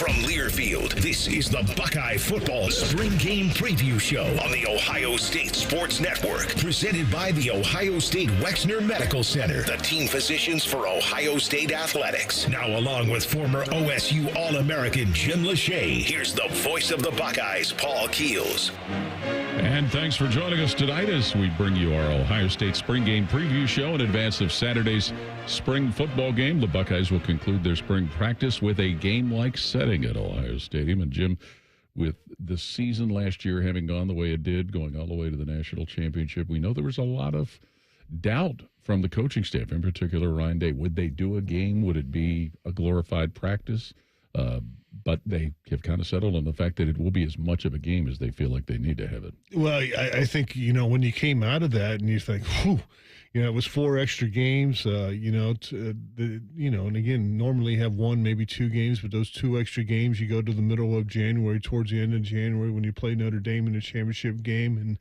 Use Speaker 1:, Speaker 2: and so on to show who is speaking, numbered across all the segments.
Speaker 1: From Learfield, this is the Buckeye Football Spring Game Preview Show on the Ohio State Sports Network, presented by the Ohio State Wexner Medical Center, the team physicians for Ohio State Athletics. Now, along with former OSU All-American Jim Lachey, here's the voice of the Buckeyes, Paul Keels.
Speaker 2: And thanks for joining us tonight as we bring you our Ohio State Spring Game Preview Show in advance of Saturday's spring football game. The Buckeyes will conclude their spring practice with a game-like setting at Ohio Stadium. And Jim, with the season last year having gone the way it did, going all the way to the national championship, we know there was a lot of doubt from the coaching staff, in particular Ryan Day. Would they do a game? Would it be a glorified practice? But they have kind of settled on the fact that it will be as much of a game as they feel like they need to have it.
Speaker 3: Well, I think, when you came out of that and you think, whew, it was 4 extra games, and again, normally have 1, maybe 2 games, but those 2 extra games, you go to the middle of January, towards the end of January when you play Notre Dame in a championship game. And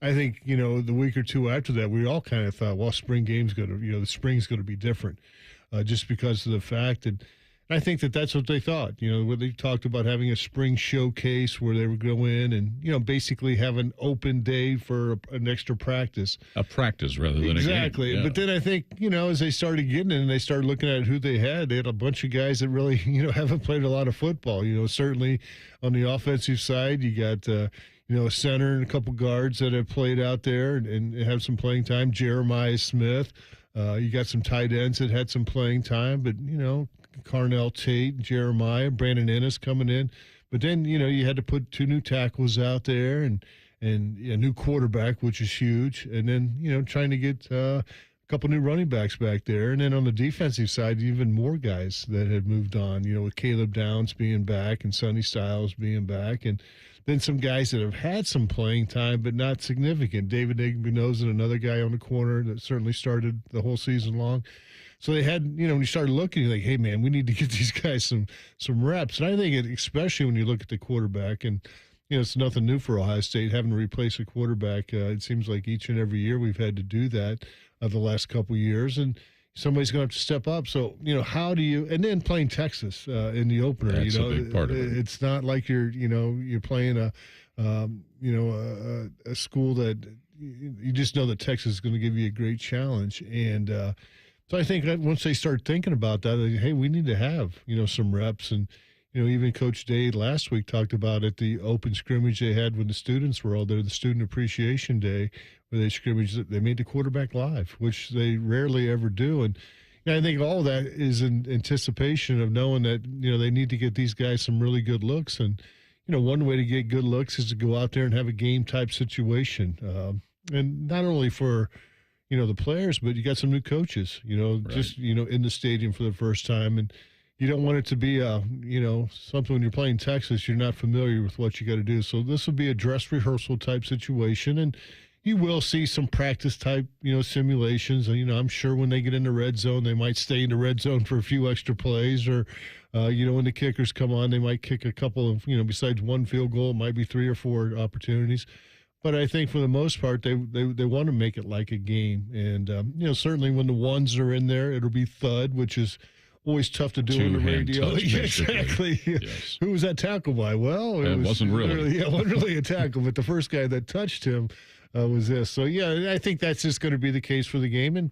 Speaker 3: I think, the week or 2 after that, we all kind of thought, well, spring's going to, the spring's going to be different just because of the fact that I think that's what they thought. Where they talked about having a spring showcase where they would go in and, basically have an open day for an extra practice.
Speaker 2: A practice rather than a game.
Speaker 3: Exactly.
Speaker 2: Yeah.
Speaker 3: But then I think, as they started getting in and they started looking at who they had a bunch of guys that really, haven't played a lot of football. Certainly on the offensive side, you got, a center and a couple guards that have played out there and have some playing time. Jeremiah Smith. You got some tight ends that had some playing time, but, Carnell Tate, Jeremiah, Brandon Ennis coming in. But then, you had to put 2 new tackles out there and a new quarterback, which is huge. And then, trying to get a couple new running backs back there. And then on the defensive side, even more guys that had moved on, with Caleb Downs being back and Sonny Styles being back. And then some guys that have had some playing time, but not significant. David Igbenogza, another guy on the corner that certainly started the whole season long. So they had, when you started looking, you're like, hey, man, we need to get these guys some reps. And I think especially when you look at the quarterback, and, it's nothing new for Ohio State, having to replace a quarterback. It seems like each and every year we've had to do that the last couple of years. And somebody's going to have to step up. So, how do you – and then playing Texas in the opener.
Speaker 2: That's a big part of it.
Speaker 3: It's not like you're playing a school that you just know that Texas is going to give you a great challenge. And so I think once they start thinking about that, hey, we need to have, some reps. And, even Coach Day last week talked about at the open scrimmage they had when the students were all there, the Student Appreciation Day, where they scrimmaged, they made the quarterback live, which they rarely ever do. And I think all of that is in anticipation of knowing that, they need to get these guys some really good looks. And, one way to get good looks is to go out there and have a game-type situation. And not only for – the players, but you got some new coaches,
Speaker 2: right.
Speaker 3: Just, in the stadium for the first time. And you don't want it to be, something when you're playing Texas, you're not familiar with what you got to do. So this will be a dress rehearsal type situation. And you will see some practice type, simulations. And, I'm sure when they get in the red zone, they might stay in the red zone for a few extra plays or, when the kickers come on, they might kick a couple of, besides 1 field goal, it might be 3 or 4 opportunities. But I think for the most part, they want to make it like a game. And, certainly when the ones are in there, it'll be thud, which is always tough to do on the radio.
Speaker 2: Touch,
Speaker 3: exactly.
Speaker 2: Yes.
Speaker 3: Who was that tackle by? Well,
Speaker 2: it wasn't really.
Speaker 3: Yeah, it wasn't really a tackle, but the first guy that touched him was this. So, yeah, I think that's just going to be the case for the game.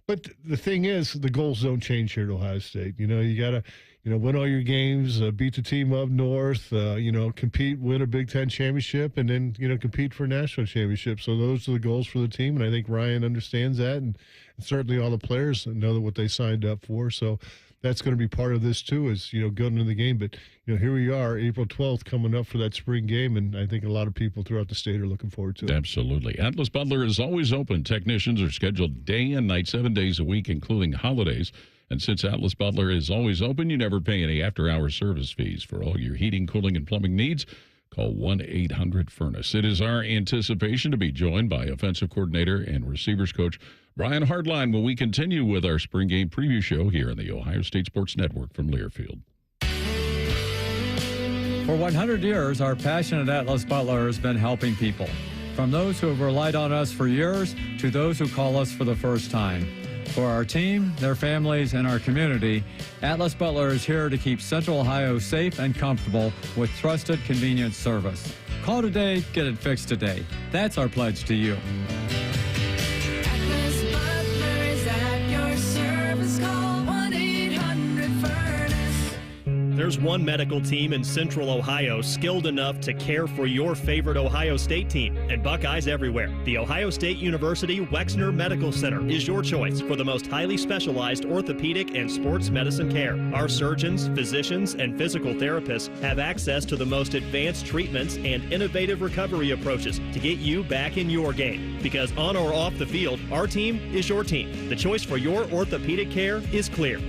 Speaker 3: But the thing is, the goals don't change here at Ohio State. You got to, win all your games, beat the team up north, compete, win a Big Ten championship, and then, compete for a national championship. So those are the goals for the team, and I think Ryan understands that, and certainly all the players know what they signed up for. So that's going to be part of this too, is, going into the game. But, here we are, April 12th, coming up for that spring game, and I think a lot of people throughout the state are looking forward to it.
Speaker 2: Absolutely. Atlas Butler is always open. Technicians are scheduled day and night, 7 days a week, including holidays. And since Atlas Butler is always open, you never pay any after-hours service fees. For all your heating, cooling, and plumbing needs, call 1-800-FURNACE. It is our anticipation to be joined by offensive coordinator and receivers coach Brian Hardline when we continue with our spring game preview show here on the Ohio State Sports Network from Learfield.
Speaker 4: For 100 years, our passion at Atlas Butler has been helping people. From those who have relied on us for years to those who call us for the first time. For our team, their families, and our community, Atlas Butler is here to keep Central Ohio safe and comfortable with trusted, convenient service. Call today, get it fixed today. That's our pledge to you.
Speaker 5: Atlas Butler is at your service. Call 1-800-FURNACE.
Speaker 6: There's one medical team in Central Ohio skilled enough to care for your favorite Ohio State team, and Buckeyes everywhere. The Ohio State University Wexner Medical Center is your choice for the most highly specialized orthopedic and sports medicine care. Our surgeons, physicians, and physical therapists have access to the most advanced treatments and innovative recovery approaches to get you back in your game. Because on or off the field, our team is your team. The choice for your orthopedic care is clear.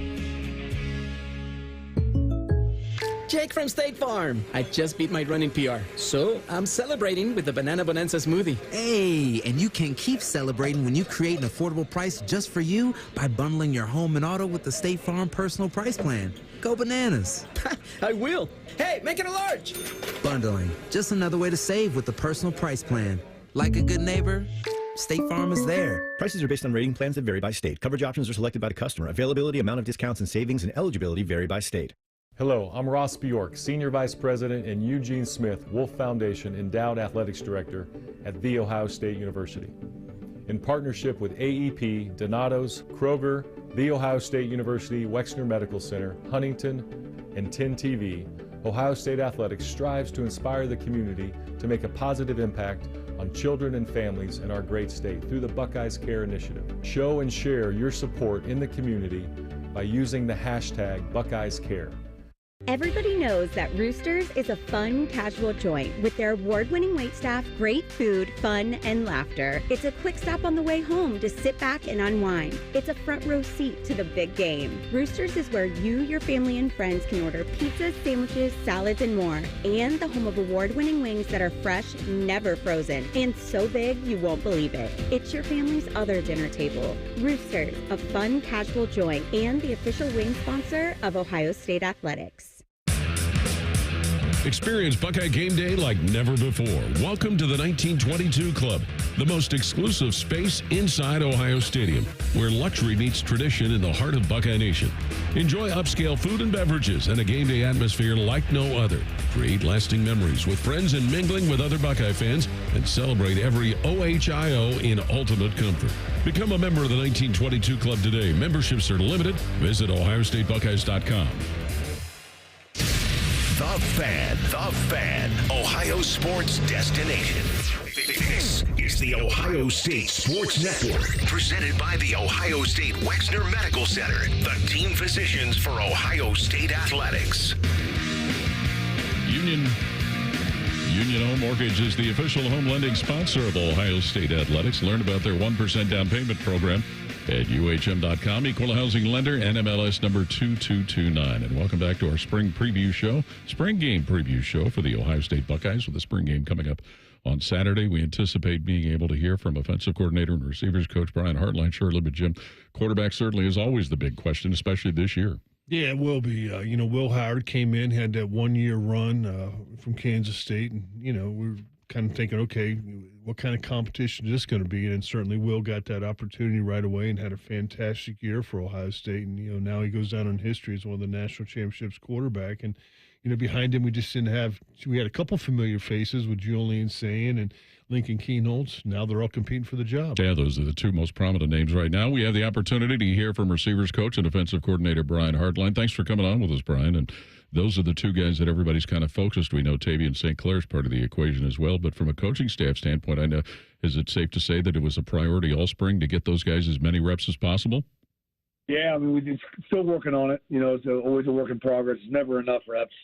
Speaker 7: Jake from State Farm. I just beat my running PR, so I'm celebrating with the Banana Bonanza smoothie.
Speaker 8: Hey, and you can keep celebrating when you create an affordable price just for you by bundling your home and auto with the State Farm Personal Price Plan. Go bananas.
Speaker 7: I will. Hey, make it a large.
Speaker 8: Bundling, just another way to save with the Personal Price Plan. Like a good neighbor, State Farm is there.
Speaker 9: Prices are based on rating plans that vary by state. Coverage options are selected by the customer. Availability, amount of discounts and savings, and eligibility vary by state.
Speaker 10: Hello, I'm Ross Bjork, Senior Vice President and Eugene Smith, Wolf Foundation Endowed Athletics Director at The Ohio State University. In partnership with AEP, Donato's, Kroger, The Ohio State University Wexner Medical Center, Huntington, and 10 TV, Ohio State Athletics strives to inspire the community to make a positive impact on children and families in our great state through the Buckeyes Care Initiative. Show and share your support in the community by using the hashtag BuckeyesCare.
Speaker 11: Everybody knows that Roosters is a fun, casual joint with their award-winning waitstaff, great food, fun, and laughter. It's a quick stop on the way home to sit back and unwind. It's a front row seat to the big game. Roosters is where you, your family, and friends can order pizzas, sandwiches, salads, and more. And the home of award-winning wings that are fresh, never frozen, and so big you won't believe it. It's your family's other dinner table. Roosters, a fun, casual joint, and the official wing sponsor of Ohio State Athletics.
Speaker 2: Experience Buckeye Game Day like never before. Welcome to the 1922 Club, the most exclusive space inside Ohio Stadium, where luxury meets tradition in the heart of Buckeye Nation. Enjoy upscale food and beverages and a game day atmosphere like no other. Create lasting memories with friends and mingling with other Buckeye fans, and celebrate every OHIO in ultimate comfort. Become a member of the 1922 Club today. Memberships are limited. Visit OhioStateBuckeyes.com.
Speaker 1: The Fan, Ohio sports destination. This is the Ohio State Sports Network, presented by the Ohio State Wexner Medical Center, the team physicians for Ohio State Athletics.
Speaker 2: Union Home Mortgage is the official home lending sponsor of Ohio State Athletics. Learn about their 1% down payment program at UHM.com. Equal housing lender, NMLS number 2229. And welcome back to our spring preview show, spring game preview show for the Ohio State Buckeyes, with the spring game coming up on Saturday. We anticipate being able to hear from offensive coordinator and receivers coach Brian Hartline shortly. But Jim, quarterback certainly is always the big question, especially this year.
Speaker 3: Yeah, it will be. Will Howard came in, had that 1 year run from Kansas State, and we're kind of thinking, okay, what kind of competition is this going to be? And certainly Will got that opportunity right away and had a fantastic year for Ohio State. And, now he goes down in history as one of the national championships quarterback. And, behind him, we had a couple familiar faces with Julian Sayin and Lincoln Keenholz. Now they're all competing for the job.
Speaker 2: Yeah, those are the two most prominent names right now. We have the opportunity to hear from receivers coach and offensive coordinator Brian Hartline. Thanks for coming on with us, Brian. And those are the two guys that everybody's kind of focused. We know Tavian St. Clair is part of the equation as well. But from a coaching staff standpoint, I know, is it safe to say that it was a priority all spring to get those guys as many reps as possible?
Speaker 12: Yeah, we're still working on it. It's always a work in progress. It's never enough reps.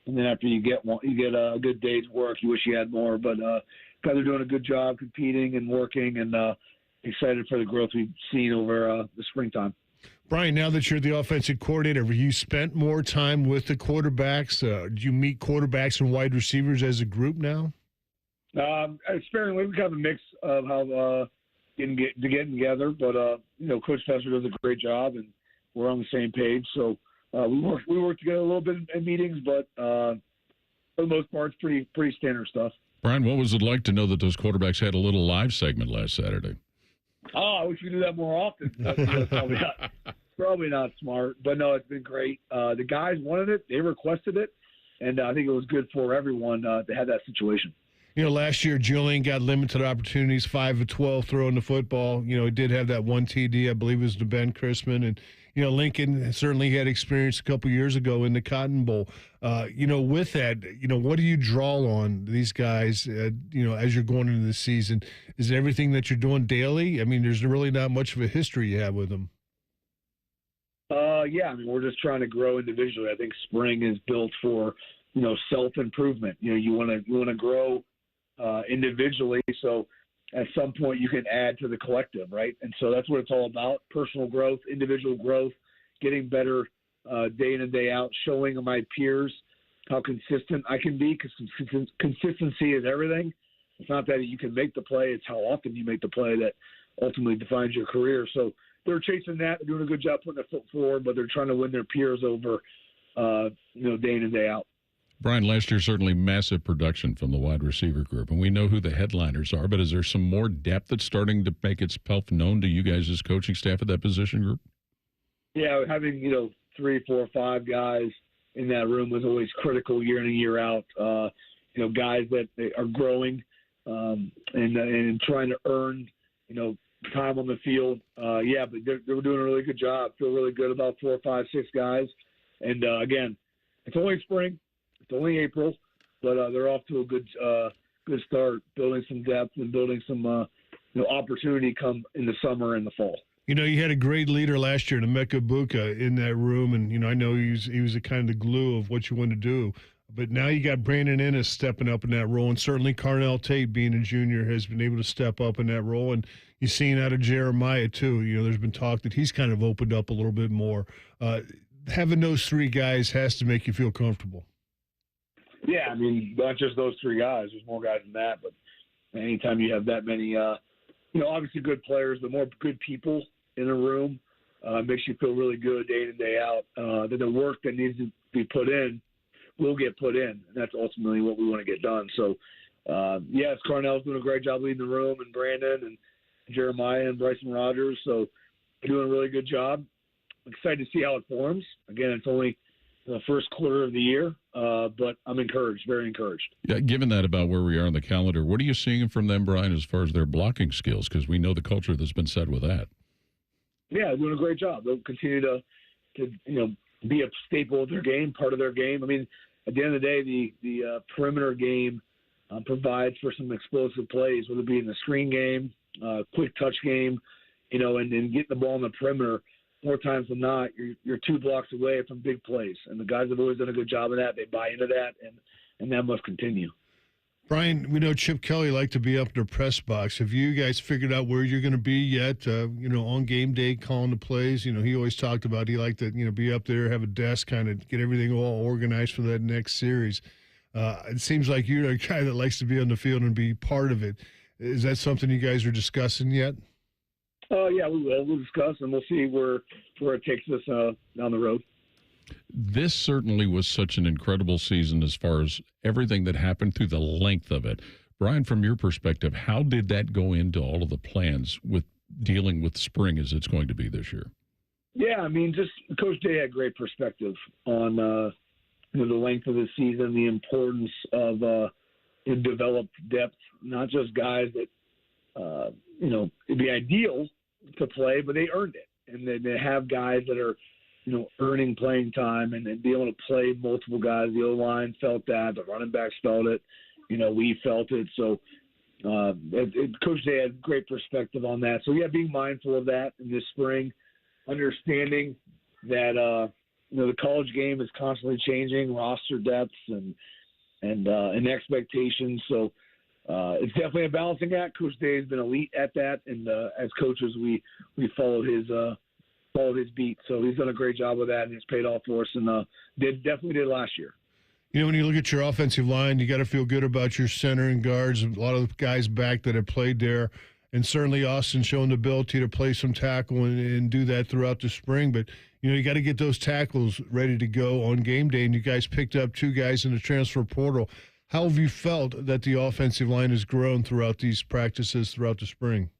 Speaker 12: And then after you get a good day's work, you wish you had more. But guys are doing a good job competing and working, and excited for the growth we've seen over the springtime.
Speaker 3: Brian, now that you're the offensive coordinator, have you spent more time with the quarterbacks? Do you meet quarterbacks and wide receivers as a group now?
Speaker 12: Sparingly, we have a mix of how getting together, but Coach Fester does a great job, and we're on the same page. So we work together a little bit in meetings, but for the most part, it's pretty standard stuff.
Speaker 2: Brian, what was it like to know that those quarterbacks had a little live segment last Saturday?
Speaker 12: Oh, I wish we do that more often. But, probably not smart. But, no, it's been great. The guys wanted it. They requested it. And I think it was good for everyone to have that situation.
Speaker 3: Last year, Julian got limited opportunities, 5 of 12 throwing the football. He did have that one TD, I believe it was to Ben Chrisman. And, Lincoln certainly had experience a couple years ago in the Cotton Bowl. With that, what do you draw on these guys, as you're going into the season? Is it everything that you're doing daily? I mean, there's really not much of a history you have with them.
Speaker 12: Yeah, I mean, we're just trying to grow individually. I think spring is built for, self-improvement. You want to grow individually, so at some point you can add to the collective, right? And so that's what it's all about: personal growth, individual growth, getting better day in and day out, showing my peers how consistent I can be, because consistency is everything. It's not that you can make the play, it's how often you make the play that ultimately defines your career. So they're chasing that. They're doing a good job putting their foot forward, but they're trying to win their peers over, day in and day out.
Speaker 2: Brian, last year certainly massive production from the wide receiver group, and we know who the headliners are, but is there some more depth that's starting to make itself known to you guys as coaching staff at that position group?
Speaker 12: Yeah, having, 3, 4, 5 guys in that room was always critical year in and year out. Guys that are growing and trying to earn, time on the field. But they were doing a really good job. Feel really good about 4, 5, 6 guys. And, again, it's only spring. It's only April, but they're off to a good start, building some depth and building some opportunity come in the summer and the fall.
Speaker 3: You had a great leader last year, Emeka Buka, in that room, and I know he was the kind of glue of what you want to do. But now you got Brandon Ennis stepping up in that role, and certainly Carnell Tate, being a junior, has been able to step up in that role. And you've seen out of Jeremiah, too. There's been talk that he's kind of opened up a little bit more. Having those 3 guys has to make you feel comfortable.
Speaker 12: Yeah, I mean, not just those 3 guys. There's more guys than that. But anytime you have that many, obviously good players, the more good people in a room makes you feel really good day in and day out. That the work that needs to be put in will get put in, and that's ultimately what we want to get done. So, yes, Carnell's doing a great job leading the room, and Brandon and Jeremiah and Bryson Rogers. So they're doing a really good job. I'm excited to see how it forms. Again, it's only the first quarter of the year, but I'm encouraged, very encouraged.
Speaker 2: Yeah, given that about where we are on the calendar, what are you seeing from them, Brian, as far as their blocking skills? Because we know the culture that's been set with that.
Speaker 12: Yeah, doing a great job. They'll continue to be a staple of their game, part of their game. I mean, at the end of the day, the perimeter game provides for some explosive plays, whether it be in the screen game, quick touch game, and then getting the ball on the perimeter. More times than not, you're 2 blocks away from big plays, and the guys have always done a good job of that. They buy into that, and that must continue.
Speaker 3: Brian, we know Chip Kelly liked to be up in the press box. Have you guys figured out where you're going to be yet? On game day, calling the plays. He always talked about he liked to be up there, have a desk, kind of get everything all organized for that next series. It seems like you're a guy that likes to be on the field and be part of it. Is that something you guys are discussing yet?
Speaker 12: Yeah, we will. We'll discuss, and we'll see where it takes us down the road.
Speaker 2: This certainly was such an incredible season as far as everything that happened through the length of it. Brian, from your perspective, how did that go into all of the plans with dealing with spring as it's going to be this year?
Speaker 12: Yeah, I mean, just Coach Day had great perspective on the length of the season, the importance of developed depth, not just guys that it'd be ideal to play, but they earned it. And they have guys that are, earning playing time and be able to play multiple guys. The O-line felt that. The running backs felt it. We felt it. So Coach Day had great perspective on that. So, yeah, being mindful of that in this spring, understanding that, the college game is constantly changing, roster depths and expectations. So, it's definitely a balancing act. Coach Day has been elite at that, and as coaches, we followed his beat. So he's done a great job with that, and it's paid off for us, and definitely did last year.
Speaker 3: When you look at your offensive line, you got to feel good about your center and guards. A lot of guys back that have played there, and certainly Austin showing the ability to play some tackle and do that throughout the spring. But you got to get those tackles ready to go on game day, and you guys picked up 2 guys in the transfer portal. How have you felt that the offensive line has grown throughout these practices throughout the spring?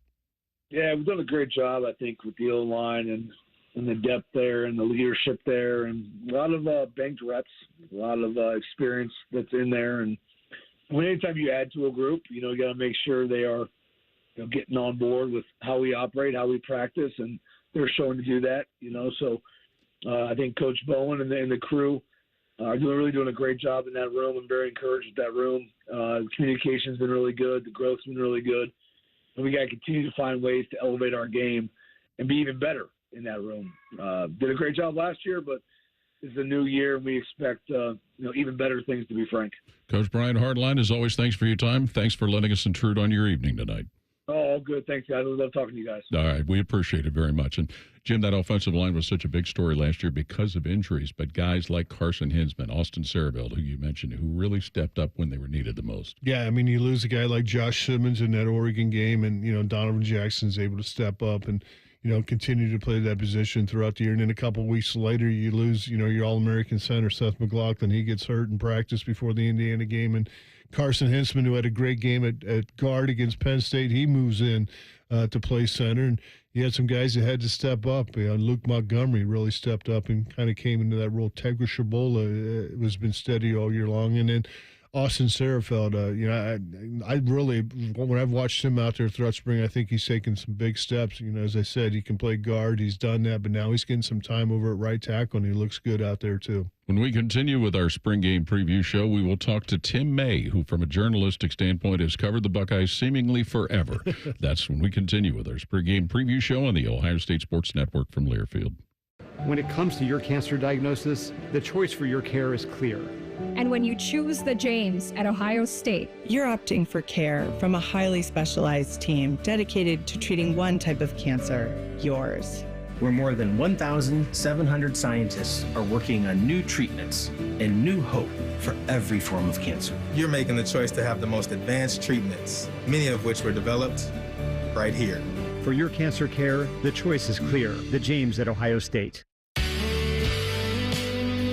Speaker 12: Yeah, we've done a great job, I think, with the O-line and the depth there and the leadership there, and a lot of banked reps, a lot of experience that's in there. And anytime you add to a group, you got to make sure they are getting on board with how we operate, how we practice, and they're showing to do that. So I think Coach Bowen and the crew are really doing a great job in that room. I'm very encouraged with that room. The communication's been really good. The growth's been really good. And we got to continue to find ways to elevate our game and be even better in that room. Did a great job last year, but it's a new year, and we expect even better things, to be frank.
Speaker 2: Coach Brian Hardline, as always, thanks for your time. Thanks for letting us intrude on your evening tonight.
Speaker 12: Oh, all good. Thanks, guys. I love talking to you guys.
Speaker 2: All right. We appreciate it very much. And, Jim, that offensive line was such a big story last year because of injuries, but guys like Carson Hinsman, Austin Sarabeld, who you mentioned, who really stepped up when they were needed the most.
Speaker 3: Yeah, I mean, you lose a guy like Josh Simmons in that Oregon game, and, Donovan Jackson's able to step up and, continue to play that position throughout the year. And then a couple of weeks later, you lose, your All-American center, Seth McLaughlin. He gets hurt in practice before the Indiana game. And Carson Hinsman, who had a great game at guard against Penn State, he moves in to play center. And you had some guys that had to step up. Luke Montgomery really stepped up and kind of came into that role. Tegra Shabola has been steady all year long. And then Austin Sarafeld, I really, when I've watched him out there throughout spring, I think he's taken some big steps. As I said, he can play guard. He's done that, but now he's getting some time over at right tackle, and he looks good out there too.
Speaker 2: When we continue with our spring game preview show, we will talk to Tim May, who, from a journalistic standpoint, has covered the Buckeyes seemingly forever. That's when we continue with our spring game preview show on the Ohio State Sports Network from Learfield.
Speaker 13: When it comes to your cancer diagnosis, the choice for your care is clear.
Speaker 14: And when you choose the James at Ohio State,
Speaker 15: you're opting for care from a highly specialized team dedicated to treating one type of cancer, yours.
Speaker 16: Where more than 1,700 scientists are working on new treatments and new hope for every form of cancer.
Speaker 17: You're making the choice to have the most advanced treatments, many of which were developed right here.
Speaker 13: For your cancer care, the choice is clear. The James at Ohio State.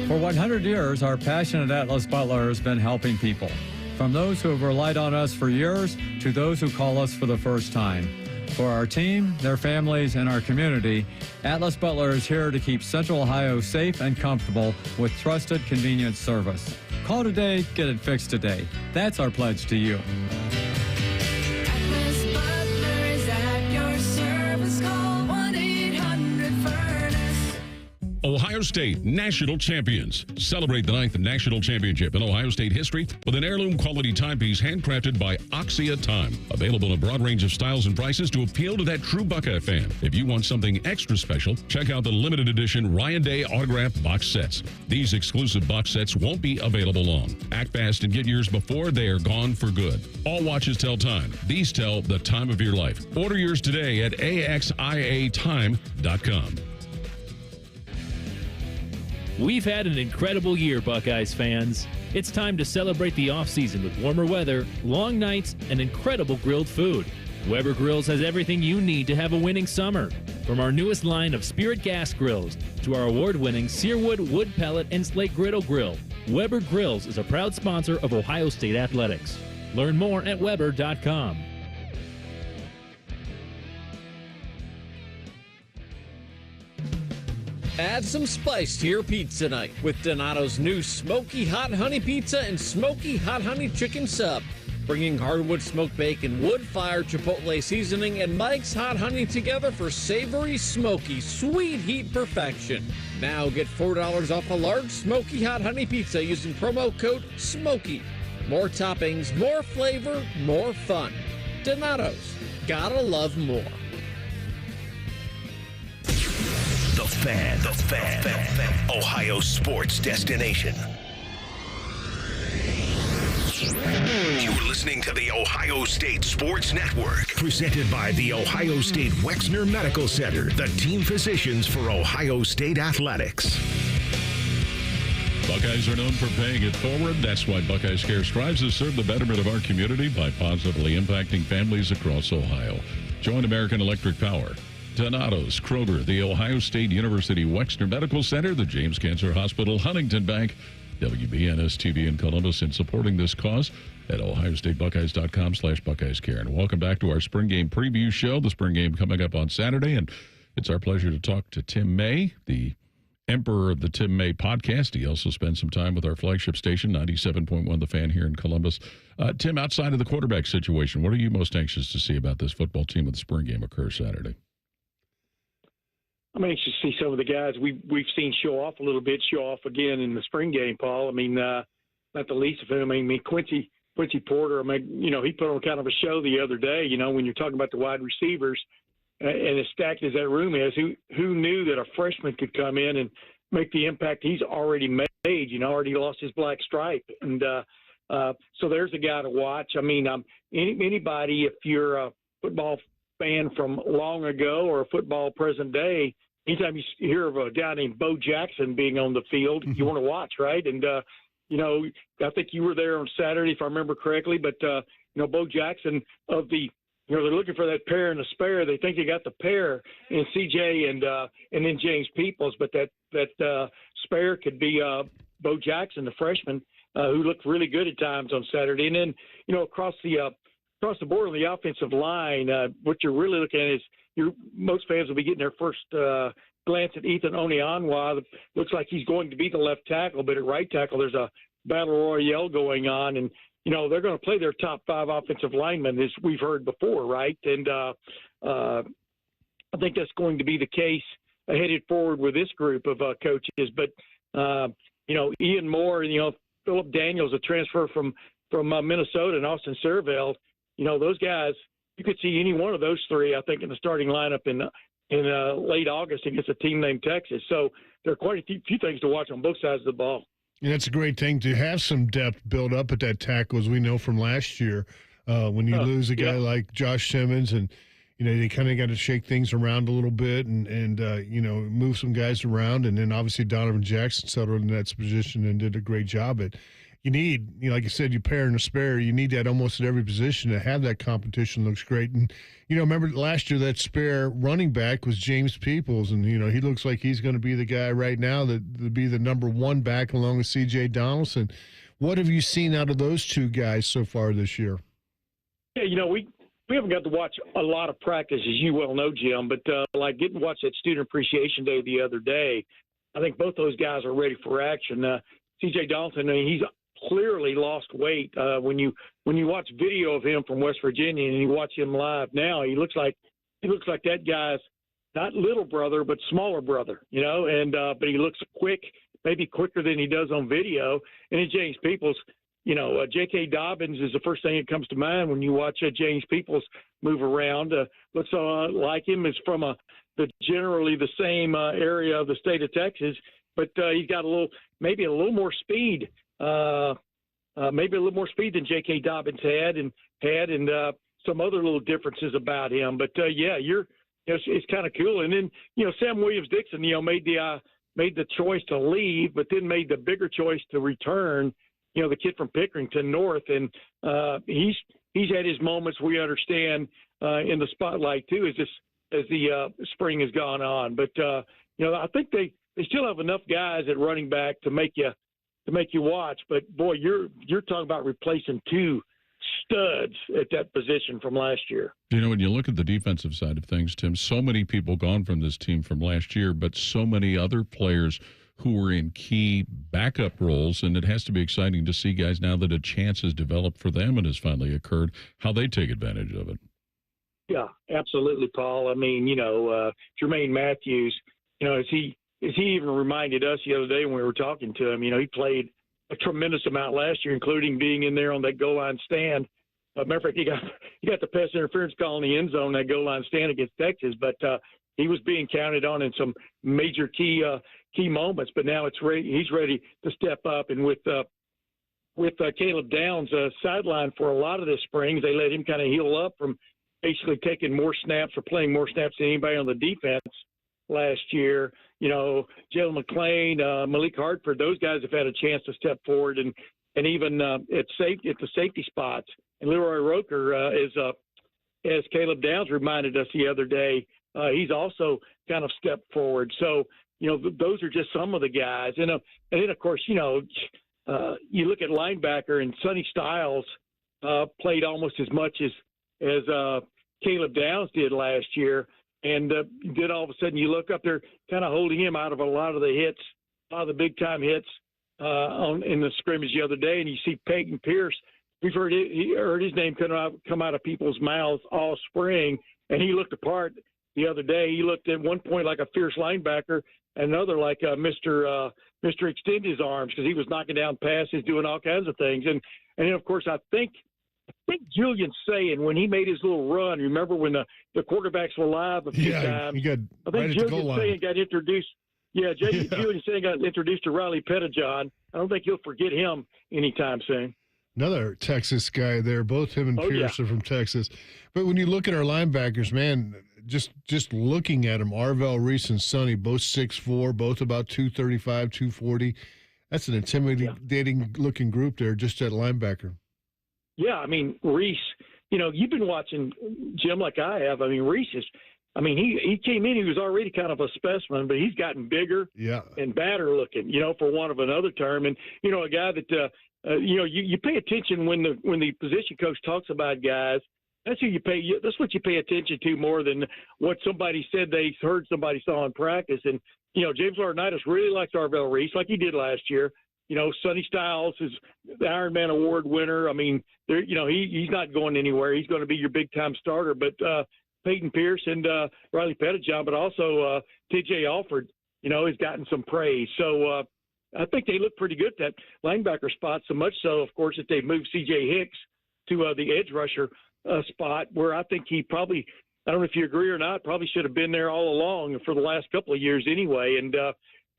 Speaker 4: For 100 years, our passionate Atlas Butler has been helping people. From those who have relied on us for years to those who call us for the first time. For our team, their families, and our community, Atlas Butler is here to keep Central Ohio safe and comfortable with trusted, convenient service. Call today, get it fixed today. That's our pledge to you.
Speaker 5: Atlas Butler is at your service. Call 1-800-FURNACE.
Speaker 2: Ohio State National Champions. Celebrate the 9th National Championship in Ohio State history with an heirloom quality timepiece handcrafted by Oxia Time. Available in a broad range of styles and prices to appeal to that true Buckeye fan. If you want something extra special, check out the limited edition Ryan Day autographed box sets. These exclusive box sets won't be available long. Act fast and get yours before they are gone for good. All watches tell time. These tell the time of your life. Order yours today at AXIAtime.com.
Speaker 18: We've had an incredible year, Buckeyes fans. It's time to celebrate the offseason with warmer weather, long nights, and incredible grilled food. Weber Grills has everything you need to have a winning summer. From our newest line of Spirit gas grills to our award-winning Searwood wood pellet and slate griddle grill, Weber Grills is a proud sponsor of Ohio State Athletics. Learn more at Weber.com.
Speaker 19: Add some spice to your pizza night with Donato's new Smoky Hot Honey Pizza and Smoky Hot Honey Chicken Sub. Bringing hardwood smoked bacon, wood-fired chipotle seasoning, and Mike's Hot Honey together for savory, smoky, sweet heat perfection. Now get $4 off a large Smoky Hot Honey Pizza using promo code SMOKY. More toppings, more flavor, more fun. Donato's. Gotta love more.
Speaker 1: The Fan. Ohio sports destination. You're listening to the Ohio State Sports Network, presented by the Ohio State Wexner Medical Center, the team physicians for Ohio State athletics.
Speaker 2: Buckeyes are known for paying it forward. That's why Buckeyes Care strives to serve the betterment of our community by positively impacting families across Ohio. Join American Electric Power, Donato's, Kroger, the Ohio State University Wexner Medical Center, the James Cancer Hospital, Huntington Bank, WBNS-TV in Columbus, and supporting this cause at ohiostatebuckeyes.com/BuckeyesCare. And welcome back to our spring game preview show. The spring game coming up on Saturday, and it's our pleasure to talk to Tim May, the emperor of the Tim May podcast. He also spends some time with our flagship station, 97.1 The Fan here in Columbus. Tim, outside of the quarterback situation, what are you most anxious to see about this football team when the spring game occurs Saturday?
Speaker 20: I'm anxious to see some of the guys we've seen show off a little bit, show off again in the spring game, Paul. I mean, not the least of them. I mean, Quincy Porter, I mean, he put on kind of a show the other day, when you're talking about the wide receivers and as stacked as that room is, who knew that a freshman could come in and make the impact he's already made, already lost his black stripe. And so there's a guy to watch. I mean, anybody, if you're a football fan from long ago or a football present day, anytime you hear of a guy named Bo Jackson being on the field, you want to watch, right? And, I think you were there on Saturday, if I remember correctly, but, Bo Jackson of the, they're looking for that pair and a spare. They think they got the pair in CJ and then James Peoples, but that spare could be Bo Jackson, the freshman, who looked really good at times on Saturday. And then, across the board on the offensive line, what you're really looking at is most fans will be getting their first glance at Ethan Onyeonwa. Looks like he's going to be the left tackle, but at right tackle there's a battle royale going on, and they're going to play their top 5 offensive linemen, as we've heard before, right? And I think that's going to be the case headed forward with this group of coaches. But Ian Moore, Philip Daniels, a transfer from Minnesota, and Austin Servell. Those guys, you could see any one of those three, I think, in the starting lineup in late August against a team named Texas. So there are quite a few things to watch on both sides of the ball.
Speaker 3: And it's a great thing to have some depth built up at that tackle, as we know from last year. When you lose a guy like Josh Simmons, and they kind of got to shake things around a little bit and move some guys around, and then obviously Donovan Jackson settled in that position and did a great job at. You need, like you said, you pair and a spare. You need that almost at every position to have that competition. Looks great. And, remember last year that spare running back was James Peoples. And, he looks like he's going to be the guy right now that would be the number 1 back along with C.J. Donaldson. What have you seen out of those two guys so far this year?
Speaker 20: Yeah, we haven't got to watch a lot of practice, as you well know, Jim. But, getting to watch that Student Appreciation Day the other day, I think both those guys are ready for action. C.J. Donaldson, he's clearly lost weight. When you watch video of him from West Virginia and you watch him live now, he looks like that guy's not little brother but smaller brother, and but he looks quick, maybe quicker than he does on video. And then James Peoples, J.K. Dobbins is the first thing that comes to mind when you watch James Peoples move around. Looks like him, is from generally the same area of the state of Texas, but he's got maybe a little more speed. Maybe a little more speed than J.K. Dobbins had, and some other little differences about him. But it's kind of cool. And then Sam Williams-Dixon, made the choice to leave, but then made the bigger choice to return. The kid from Pickerington North, and he's had his moments. We understand in the spotlight too, as the spring has gone on. But I think they still have enough guys at running back to make you watch. But boy, you're talking about replacing 2 studs at that position from last year.
Speaker 2: When you look at the defensive side of things, Tim, so many people gone from this team from last year, but so many other players who were in key backup roles, and it has to be exciting to see guys now that a chance has developed for them and has finally occurred, how they take advantage of it.
Speaker 20: Yeah, absolutely, Paul. I mean, Jermaine Matthews, as he even reminded us the other day when we were talking to him, he played a tremendous amount last year, including being in there on that goal line stand. Matter of fact, he got the pass interference call in the end zone, that goal line stand against Texas, but he was being counted on in some major key moments. But now he's ready to step up. And with Caleb Downs sidelined for a lot of this spring, they let him kind of heal up from basically taking more snaps or playing more snaps than anybody on the defense last year. Jalen McClain, Malik Hartford, those guys have had a chance to step forward, and even at the safety spots. And Leroy Roker, as Caleb Downs reminded us the other day, he's also kind of stepped forward. So, those are just some of the guys. And then, of course, you look at linebacker, and Sonny Styles played almost as much as Caleb Downs did last year. And then all of a sudden you look up there, kind of holding him out of a lot of the hits, a lot of the big-time hits in the scrimmage the other day, and you see Peyton Pierce. We've heard his name come out of people's mouths all spring, and he looked apart the other day. He looked at one point like a fierce linebacker, another like Mr. Extend His Arms, because he was knocking down passes, doing all kinds of things. And then, of course, I think Julian Sayin, when he made his little run, remember when the quarterbacks were live a few times?
Speaker 3: He got
Speaker 20: I think
Speaker 3: right at the goal
Speaker 20: Julian
Speaker 3: line.
Speaker 20: Sayin got introduced. Yeah, Julian Sayin got introduced to Riley Pettijohn. I don't think he'll forget him anytime soon.
Speaker 3: Another Texas guy there. Both him and Pierce are from Texas. But when you look at our linebackers, man, just looking at them, Arvell, Reese, and Sonny, both 6'4", both about 235, 240. That's an intimidating-looking group there, just at linebacker.
Speaker 20: Yeah, I mean, Reese, you've been watching Jim like I have. I mean, Reese is – he came in, he was already kind of a specimen, but he's gotten bigger and badder looking, for want of another term. And, a guy that you pay attention when the position coach talks about guys. That's what you pay attention to more than what somebody said they heard somebody saw in practice. And, James Laurinaitis really likes Arvell Reese like he did last year. Sonny Styles is the Ironman Award winner. I mean, he's not going anywhere. He's going to be your big-time starter. But Peyton Pierce and Riley Pettijohn, but also T.J. Alford, has gotten some praise. So I think they look pretty good at that linebacker spot, so much so, of course, that they've moved C.J. Hicks to the edge rusher spot, where I think he probably, I don't know if you agree or not, probably should have been there all along for the last couple of years anyway. And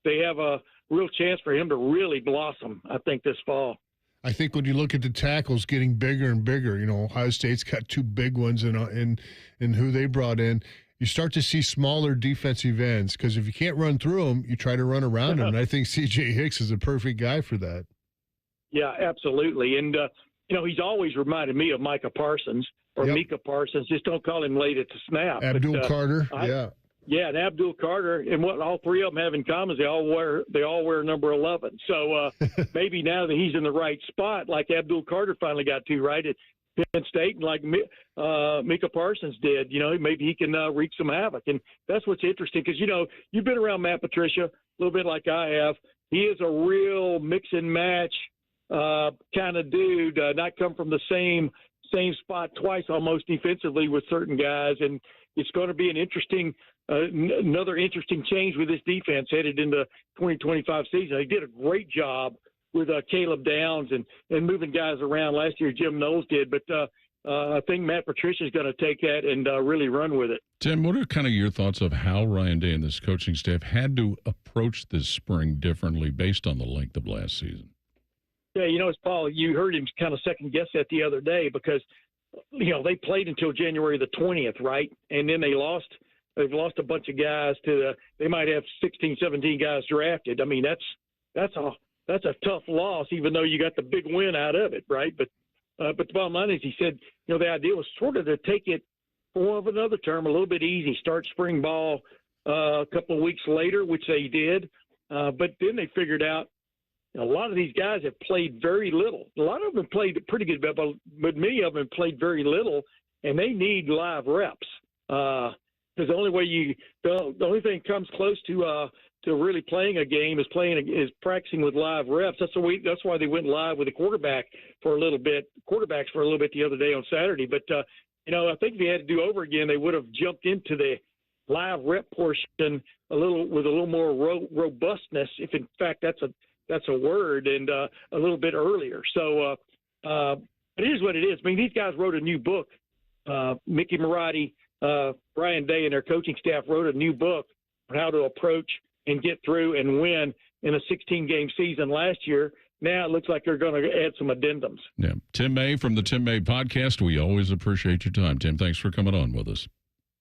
Speaker 20: they have a real chance for him to really blossom, I think, this fall.
Speaker 3: I think when you look at the tackles getting bigger and bigger, Ohio State's got two big ones in who they brought in. You start to see smaller defensive ends, because if you can't run through them, you try to run around them. And I think C.J. Hicks is a perfect guy for that. Yeah,
Speaker 20: absolutely. And, he's always reminded me of Micah Parsons or Micah Parsons. Just don't call him late at the snap.
Speaker 3: Abdul Carter,
Speaker 20: Yeah, and Abdul Carter, and what all three of them have in common is they all wear number 11. So maybe now that he's in the right spot, like Abdul Carter finally got to right at Penn State, and like Micah Parsons did, maybe he can wreak some havoc. And that's what's interesting, because you've been around Matt Patricia a little bit like I have. He is a real mix and match kind of dude, not come from the same spot twice almost defensively with certain guys, and it's going to be an interesting. Another interesting change with this defense headed into 2025 season. They did a great job with Caleb Downs and moving guys around last year. Jim Knowles did, but I think Matt Patricia is going to take that and really run with it.
Speaker 2: Tim, what are kind of your thoughts of how Ryan Day and this coaching staff had to approach this spring differently based on the length of last season?
Speaker 20: Yeah, it's Paul. You heard him kind of second guess that the other day, because they played until January the 20th, right? And then they lost. They've lost a bunch of guys they might have 16, 17 guys drafted. I mean, that's a tough loss, even though you got the big win out of it, right? But the bottom line is, he said, the idea was sort of to take it, for want of another term, a little bit easy, start spring ball a couple of weeks later, which they did. But then they figured out a lot of these guys have played very little. A lot of them played pretty good, but many of them played very little, and they need live reps. Because the only thing that comes close to really playing a game is practicing with live reps. That's why they went live with the quarterbacks for a little bit the other day on Saturday. But I think if they had to do over again, they would have jumped into the live rep portion with a little more robustness, if in fact that's a word, and a little bit earlier. So it is what it is. I mean, these guys wrote a new book. Mickey Marotti, Ryan Day, and their coaching staff wrote a new book on how to approach and get through and win in a 16-game season last year. Now it looks like they're going to add some addendums.
Speaker 2: Yeah. Tim May from the Tim May Podcast. We always appreciate your time, Tim. Thanks for coming on with us.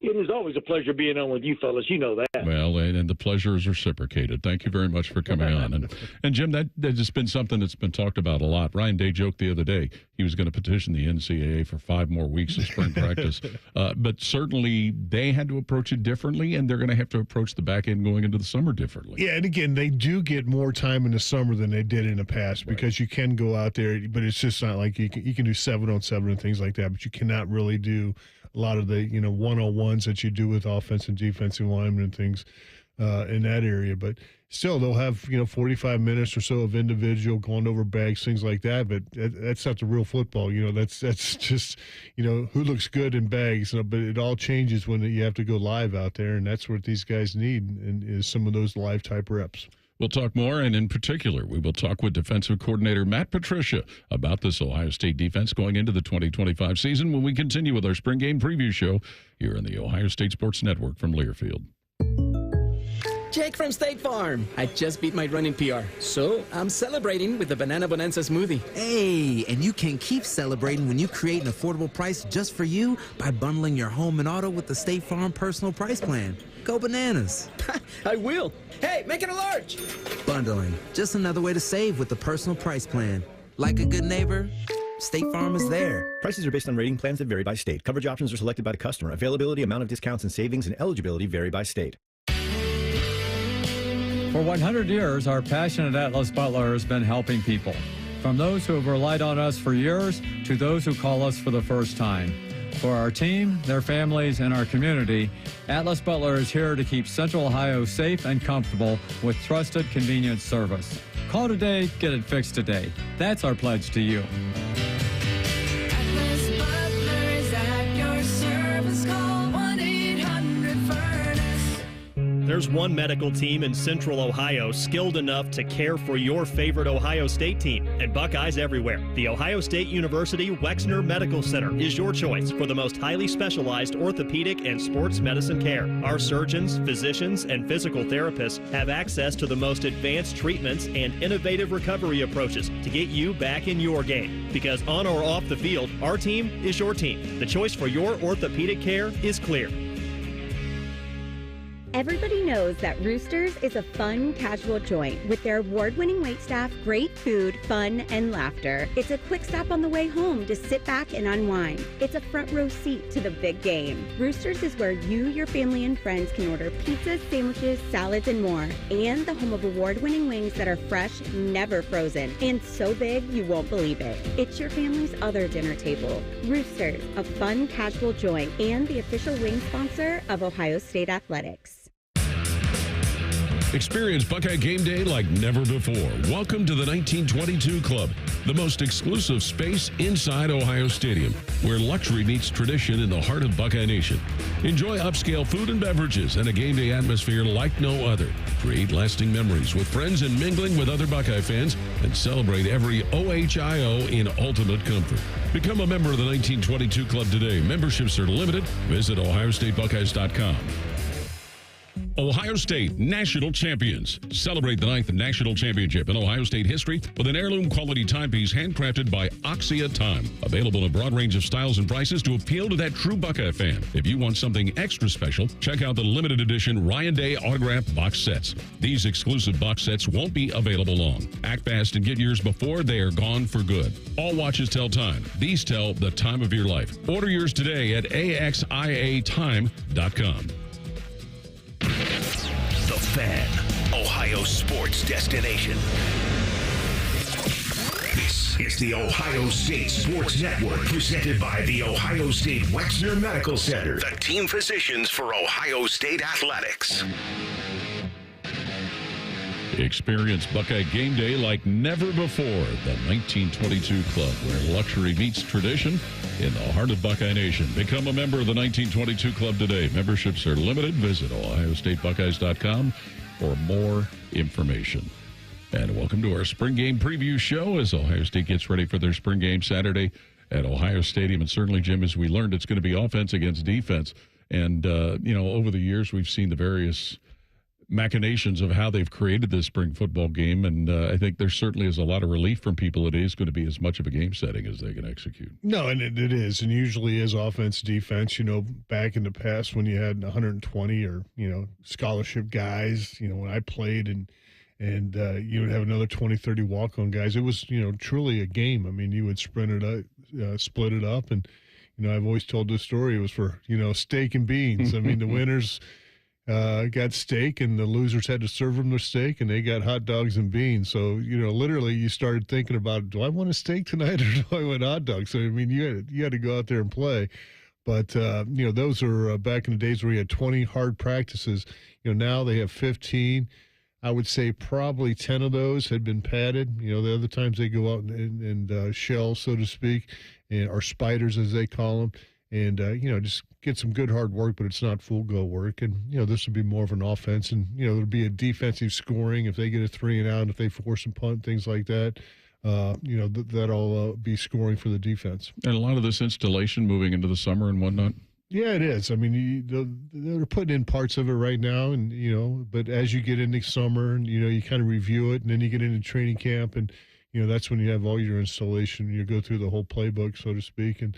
Speaker 20: It is always a pleasure being on with you fellas. You know that.
Speaker 2: Well, and the pleasure is reciprocated. Thank you very much for coming on. And Jim, that has been something that's been talked about a lot. Ryan Day joked the other day he was going to petition the NCAA for 5 more weeks of spring practice. But certainly they had to approach it differently, and they're going to have to approach the back end going into the summer differently.
Speaker 3: Yeah, and again, they do get more time in the summer than they did in the past because you can go out there, but it's just not like you can do 7-on-7 and things like that, but you cannot really do a lot of the, one-on-ones that you do with offensive and defensive linemen and things in that area. But still, they'll have, 45 minutes or so of individual going over bags, things like that. But that's not the real football. That's just, who looks good in bags. But it all changes when you have to go live out there, and that's what these guys need, and is some of those live type reps.
Speaker 2: We'll talk more, and in particular, we will talk with defensive coordinator Matt Patricia about this Ohio State defense going into the 2025 season when we continue with our spring game preview show here on the Ohio State Sports Network from Learfield.
Speaker 7: Jake from State Farm. I just beat my running PR, so I'm celebrating with the Banana Bonanza smoothie.
Speaker 8: Hey, and you can keep celebrating when you create an affordable price just for you by bundling your home and auto with the State Farm Personal Price Plan. Go bananas.
Speaker 7: I will. Hey, make it a large.
Speaker 8: Bundling, just another way to save with the Personal Price Plan. Like a good neighbor, State Farm is there.
Speaker 9: Prices are based on rating plans that vary by state. Coverage options are selected by the customer. Availability, amount of discounts and savings, and eligibility vary by state.
Speaker 4: For 100 years, our passionate Atlas Butler has been helping people. From those who have relied on us for years to those who call us for the first time. For our team, their families, and our community, Atlas Butler is here to keep Central Ohio safe and comfortable with trusted, convenient service. Call today, get it fixed today. That's our pledge to you.
Speaker 5: Atlas Butler is at your service. Call 1-800-FURNACE.
Speaker 6: There's one medical team in Central Ohio skilled enough to care for your favorite Ohio State team, and Buckeyes everywhere. The Ohio State University Wexner Medical Center is your choice for the most highly specialized orthopedic and sports medicine care. Our surgeons, physicians, and physical therapists have access to the most advanced treatments and innovative recovery approaches to get you back in your game. Because on or off the field, our team is your team. The choice for your orthopedic care is clear.
Speaker 11: Everybody knows that Roosters is a fun, casual joint with their award-winning waitstaff, great food, fun, and laughter. It's a quick stop on the way home to sit back and unwind. It's a front row seat to the big game. Roosters is where you, your family, and friends can order pizzas, sandwiches, salads, and more. And the home of award-winning wings that are fresh, never frozen, and so big you won't believe it. It's your family's other dinner table. Roosters, a fun, casual joint, and the official wing sponsor of Ohio State Athletics.
Speaker 2: Experience Buckeye Game Day like never before. Welcome to the 1922 Club, the most exclusive space inside Ohio Stadium, where luxury meets tradition in the heart of Buckeye Nation. Enjoy upscale food and beverages and a game day atmosphere like no other. Create lasting memories with friends and mingling with other Buckeye fans, and celebrate every OHIO in ultimate comfort. Become a member of the 1922 Club today. Memberships are limited. Visit OhioStateBuckeyes.com. Ohio State National Champions. Celebrate the 9th National Championship in Ohio State history with an heirloom quality timepiece handcrafted by Oxia Time. Available in a broad range of styles and prices to appeal to that true Buckeye fan. If you want something extra special, check out the limited edition Ryan Day autographed box sets. These exclusive box sets won't be available long. Act fast and get yours before they are gone for good. All watches tell time. These tell the time of your life. Order yours today at AXIAtime.com.
Speaker 1: The Fan, Ohio sports destination. This is the Ohio State Sports Network, presented by the Ohio State Wexner Medical Center, the team physicians for Ohio State Athletics.
Speaker 2: Experience Buckeye Game Day like never before. The 1922 Club, where luxury meets tradition in the heart of Buckeye Nation. Become a member of the 1922 Club today. Memberships are limited. Visit OhioStateBuckeyes.com for more information. And welcome to our spring game preview show as Ohio State gets ready for their spring game Saturday at Ohio Stadium. And certainly, Jim, as we learned, it's going to be offense against defense. And, over the years, we've seen the various machinations of how they've created this spring football game, and I think there certainly is a lot of relief from people. It is going to be as much of a game setting as they can execute.
Speaker 3: No, and it is, and usually is offense, defense. Back in the past when you had 120 or scholarship guys, when I played, and you would have another 20, 30 walk-on guys. It was truly a game. I mean, you would sprint it up, split it up, and I've always told this story. It was for steak and beans. I mean, the winners got steak, and the losers had to serve them their steak, and they got hot dogs and beans. So literally, you started thinking about, do I want a steak tonight or do I want hot dogs? So I mean, you had to go out there and play. But those are back in the days where you had 20 hard practices. Now they have 15. I would say probably 10 of those had been padded. The other times they go out and shell, so to speak, or spiders as they call them, and just get some good hard work, but it's not full go work. And this would be more of an offense, and there'll be a defensive scoring if they get a 3 and out, if they force and punt, things like that. That'll be scoring for the defense.
Speaker 2: And a lot of this installation moving into the summer and whatnot.
Speaker 3: Yeah, it is. I mean, they're putting in parts of it right now, and but as you get into summer, and you kind of review it, and then you get into training camp, and that's when you have all your installation. You go through the whole playbook, so to speak, and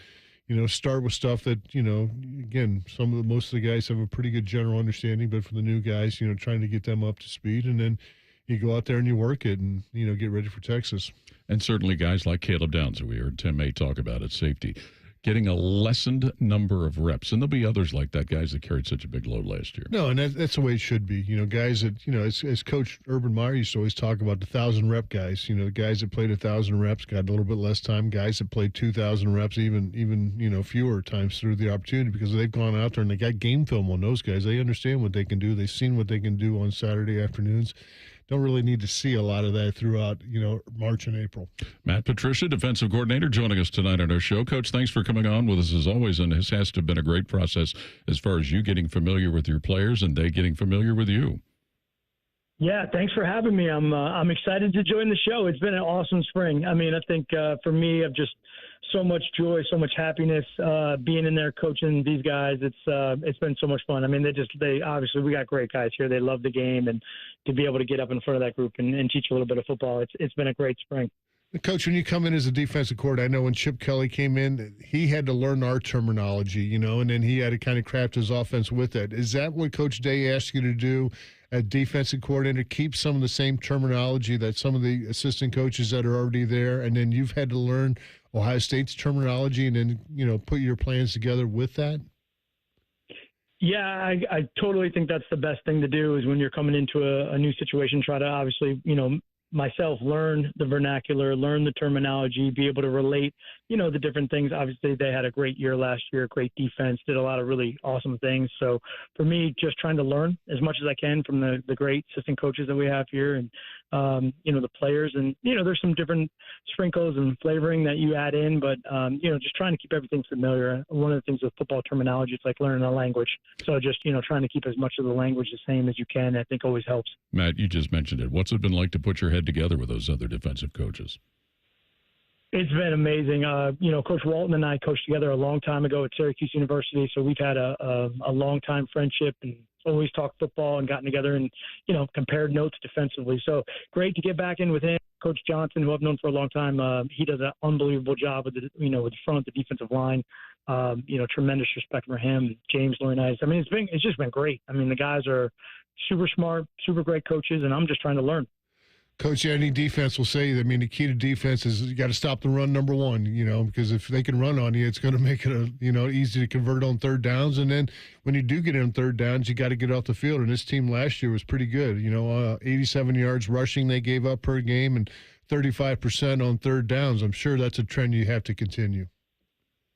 Speaker 3: start with stuff that again, most of the guys have a pretty good general understanding, but for the new guys, trying to get them up to speed, and then you go out there and you work it, and get ready for Texas.
Speaker 2: And certainly guys like Caleb Downs, who we heard Tim May talk about at safety, getting a lessened number of reps. And there'll be others like that, guys that carried such a big load last year.
Speaker 3: No, and that's the way it should be. Guys that, as Coach Urban Meyer used to always talk about, the 1,000-rep guys. The guys that played 1,000 reps got a little bit less time. Guys that played 2,000 reps, even fewer times through the opportunity, because they've gone out there and they got game film on those guys. They understand what they can do. They've seen what they can do on Saturday afternoons. Don't really need to see a lot of that throughout, March and April.
Speaker 2: Matt Patricia, defensive coordinator, joining us tonight on our show. Coach, thanks for coming on with us as always, and this has to have been a great process as far as you getting familiar with your players and they getting familiar with you.
Speaker 20: Yeah, thanks for having me. I'm excited to join the show. It's been an awesome spring. I mean, I think for me, I've just so much joy, so much happiness being in there coaching these guys. It's been so much fun. I mean, they obviously, we got great guys here. They love the game, and to be able to get up in front of that group and teach a little bit of football, it's been a great spring.
Speaker 3: Coach, when you come in as a defensive coordinator, I know when Chip Kelly came in, he had to learn our terminology, and then he had to kind of craft his offense with that. Is that what Coach Day asked you to do as defensive coordinator, keep some of the same terminology that some of the assistant coaches that are already there, and then you've had to learn Ohio State's terminology and then, put your plans together with that?
Speaker 20: Yeah, I totally think that's the best thing to do is when you're coming into a new situation, try to obviously, myself, learn the vernacular, learn the terminology, be able to relate, the different things. Obviously, they had a great year last year, great defense, did a lot of really awesome things. So for me, just trying to learn as much as I can from the great assistant coaches that we have here and, the players. And, there's some different sprinkles and flavoring that you add in, but, just trying to keep everything familiar. One of the things with football terminology, it's like learning a language. So just, trying to keep as much of the language the same as you can, I think always helps.
Speaker 2: Matt, you just mentioned it. What's it been like to put your head together with those other defensive coaches?
Speaker 20: It's been amazing. Coach Walton and I coached together a long time ago at Syracuse University, so we've had a long-time friendship and always talked football and gotten together and, compared notes defensively. So great to get back in with him. Coach Johnson, who I've known for a long time, he does an unbelievable job with the front, the defensive line. Tremendous respect for him. James, really nice. I mean, it's just been great. I mean, the guys are super smart, super great coaches, and I'm just trying to learn.
Speaker 3: Coach, any defense will say, the key to defense is you got to stop the run, number one, because if they can run on you, it's going to make it, easy to convert on third downs. And then when you do get in third downs, you got to get off the field. And this team last year was pretty good. 87 yards rushing they gave up per game and 35% on third downs. I'm sure that's a trend you have to continue.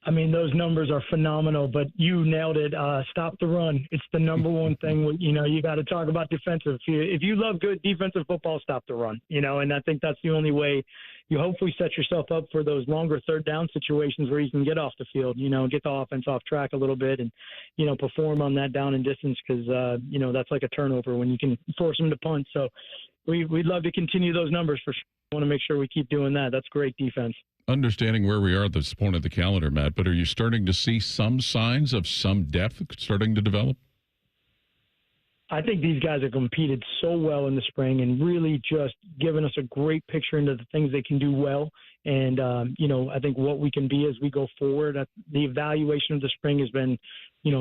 Speaker 20: I mean, those numbers are phenomenal, but you nailed it. Stop the run. It's the number one thing. You got to talk about defensive. If you love good defensive football, stop the run, and I think that's the only way you hopefully set yourself up for those longer third down situations where you can get off the field, get the offense off track a little bit and, perform on that down and distance because, that's like a turnover when you can force them to punt. So we'd love to continue those numbers for sure. I want to make sure we keep doing that. That's great defense.
Speaker 2: Understanding where we are at this point of the calendar, Matt, but are you starting to see some signs of some depth starting to develop?
Speaker 21: I think these guys have competed so well in the spring and really just given us a great picture into the things they can do well. And, I think what we can be as we go forward, the evaluation of the spring has been,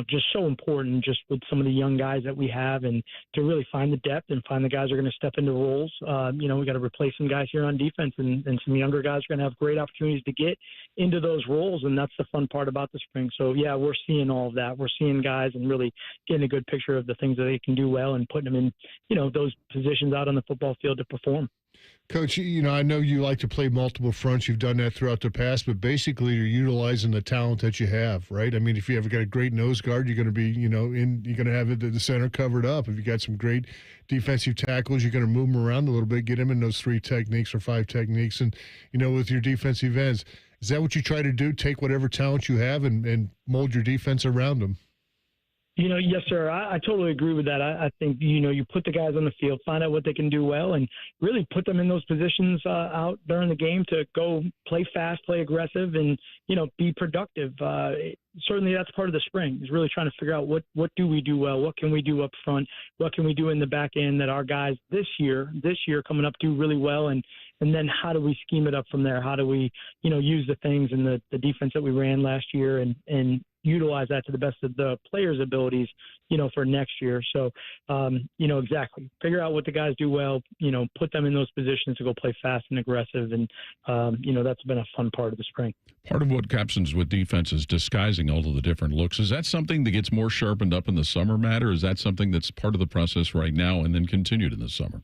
Speaker 21: just so important just with some of the young guys that we have and to really find the depth and find the guys who are going to step into roles. We got to replace some guys here on defense and some younger guys are going to have great opportunities to get into those roles. And that's the fun part about the spring. So, yeah, we're seeing all of that. We're seeing guys and really getting a good picture of the things that they can do well and putting them in, those positions out on the football field to perform.
Speaker 3: Coach, I know you like to play multiple fronts. You've done that throughout the past, but basically you're utilizing the talent that you have, right? I mean, if you ever got a great nose guard, you're going to be, you're going to have the center covered up. If you got some great defensive tackles, you're going to move them around a little bit, get them in those 3 techniques or 5 techniques. And, with your defensive ends, is that what you try to do? Take whatever talent you have and mold your defense around them?
Speaker 21: Yes, sir. I totally agree with that. I think, you put the guys on the field, find out what they can do well, and really put them in those positions out during the game to go play fast, play aggressive, and, be productive. Certainly that's part of the spring is really trying to figure out what do we do well, what can we do up front, what can we do in the back end that our guys this year coming up do really well, and then how do we scheme it up from there? How do we, use the things in the defense that we ran last year and utilize that to the best of the players' abilities, for next year. So, exactly. Figure out what the guys do well, put them in those positions to go play fast and aggressive. And, that's been a fun part of the spring.
Speaker 2: Part of what captains with defense is disguising all of the different looks. Is that something that gets more sharpened up in the summer, Matt, or is that something that's part of the process right now and then continued in the summer?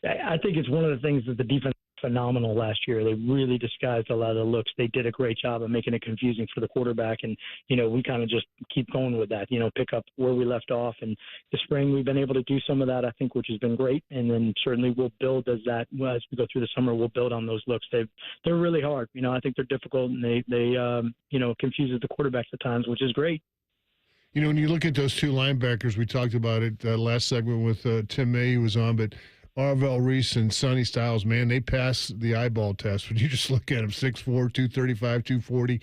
Speaker 21: I think it's one of the things that the defense phenomenal last year. They really disguised a lot of the looks. They did a great job of making it confusing for the quarterback. And, we kind of just keep going with that, pick up where we left off. And the spring, we've been able to do some of that, I think, which has been great. And then certainly we'll build as we go through the summer, we'll build on those looks. They're really hard. I think they're difficult and they confuses the quarterbacks at times, which is great.
Speaker 3: When you look at those 2 linebackers, we talked about it last segment with Tim May, who was on, but Arvell Reese and Sonny Styles, man, they pass the eyeball test. When you just look at them, 6'4", 235, 240,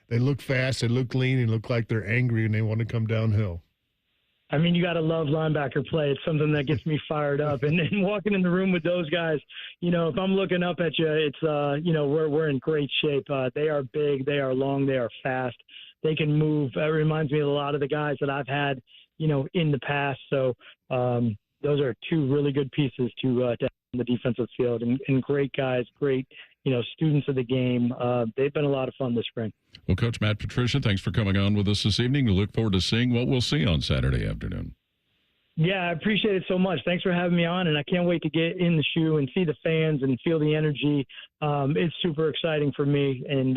Speaker 3: they look fast, they look lean, and look like they're angry and they want to come downhill.
Speaker 21: I mean, you got to love linebacker play. It's something that gets me fired up. And then walking in the room with those guys, if I'm looking up at you, it's, we're in great shape. They are big, they are long, they are fast. They can move. It reminds me of a lot of the guys that I've had, in the past. So, those are 2 really good pieces to on the defensive field and great guys, great, students of the game. They've been a lot of fun this spring.
Speaker 2: Well, Coach Matt Patricia, thanks for coming on with us this evening. We look forward to seeing what we'll see on Saturday afternoon.
Speaker 21: Yeah, I appreciate it so much. Thanks for having me on, and I can't wait to get in the shoe and see the fans and feel the energy. It's super exciting for me, and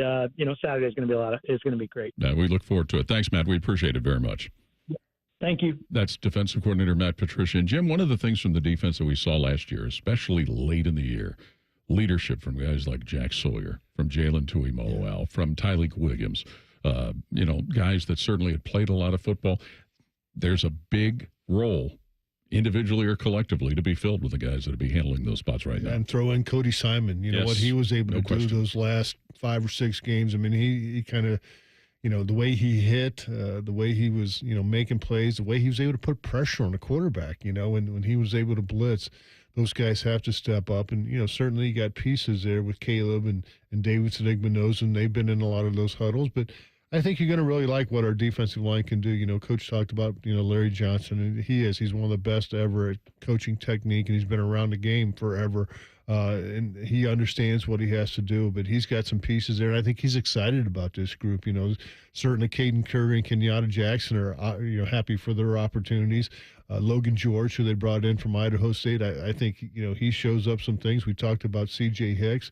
Speaker 21: Saturday is going to be it's going to be great.
Speaker 2: We look forward to it. Thanks, Matt. We appreciate it very much.
Speaker 21: Thank you.
Speaker 2: That's defensive coordinator Matt Patricia. And, Jim, one of the things from the defense that we saw last year, especially late in the year, leadership from guys like Jack Sawyer, from Jalen Tuimoloau, from Tyleek Williams, guys that certainly had played a lot of football. There's a big role, individually or collectively, to be filled with the guys that will be handling those spots right now.
Speaker 3: And throw in Cody Simon.
Speaker 2: Yes,
Speaker 3: what he was able to do those last 5 or 6 games. I mean, he kind of – the way he hit, the way he was, making plays, the way he was able to put pressure on the quarterback, when he was able to blitz, those guys have to step up. And, certainly you got pieces there with Caleb and Davidson Igbinoza. They've been in a lot of those huddles. But I think you're going to really like what our defensive line can do. Coach talked about, Larry Johnson, and he's one of the best ever at coaching technique, and he's been around the game forever. And he understands what he has to do, but he's got some pieces there, and I think he's excited about this group. Certainly Caden Curry and Kenyatta Jackson are happy for their opportunities. Logan George, who they brought in from Idaho State, I think he shows up some things. We talked about C.J. Hicks,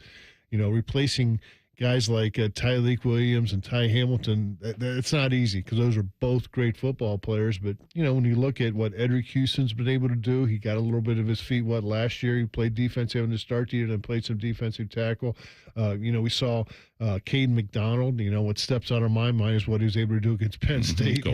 Speaker 3: replacing guys like Tyleek Williams and Ty Hamilton. It's not easy because those are both great football players. But, when you look at what Edric Houston's been able to do, he got a little bit of his feet wet last year. He played defense having to start the year and played some defensive tackle. We saw Caden McDonald. What steps out of my mind is what he was able to do against Penn State,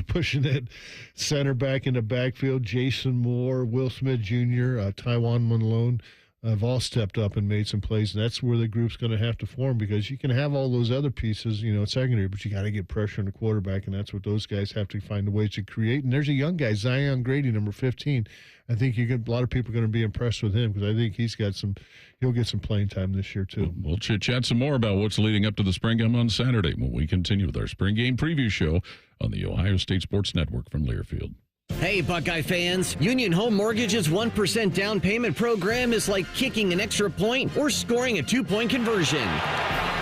Speaker 3: pushing that center back in the backfield. Jason Moore, Will Smith Jr., Taiwan Malone. have all stepped up and made some plays, and that's where the group's going to have to form, because you can have all those other pieces, secondary, but you got to get pressure on the quarterback, and that's what those guys have to find the ways to create. And there's a young guy, Zion Grady, number 15. I think a lot of people are going to be impressed with him, because I think he'll get some playing time this year too.
Speaker 2: We'll chit-chat some more about what's leading up to the spring game on Saturday when we continue with our spring game preview show on the Ohio State Sports Network from Learfield.
Speaker 10: Hey, Buckeye fans. Union Home Mortgage's 1% down payment program is like kicking an extra point or scoring a 2-point conversion.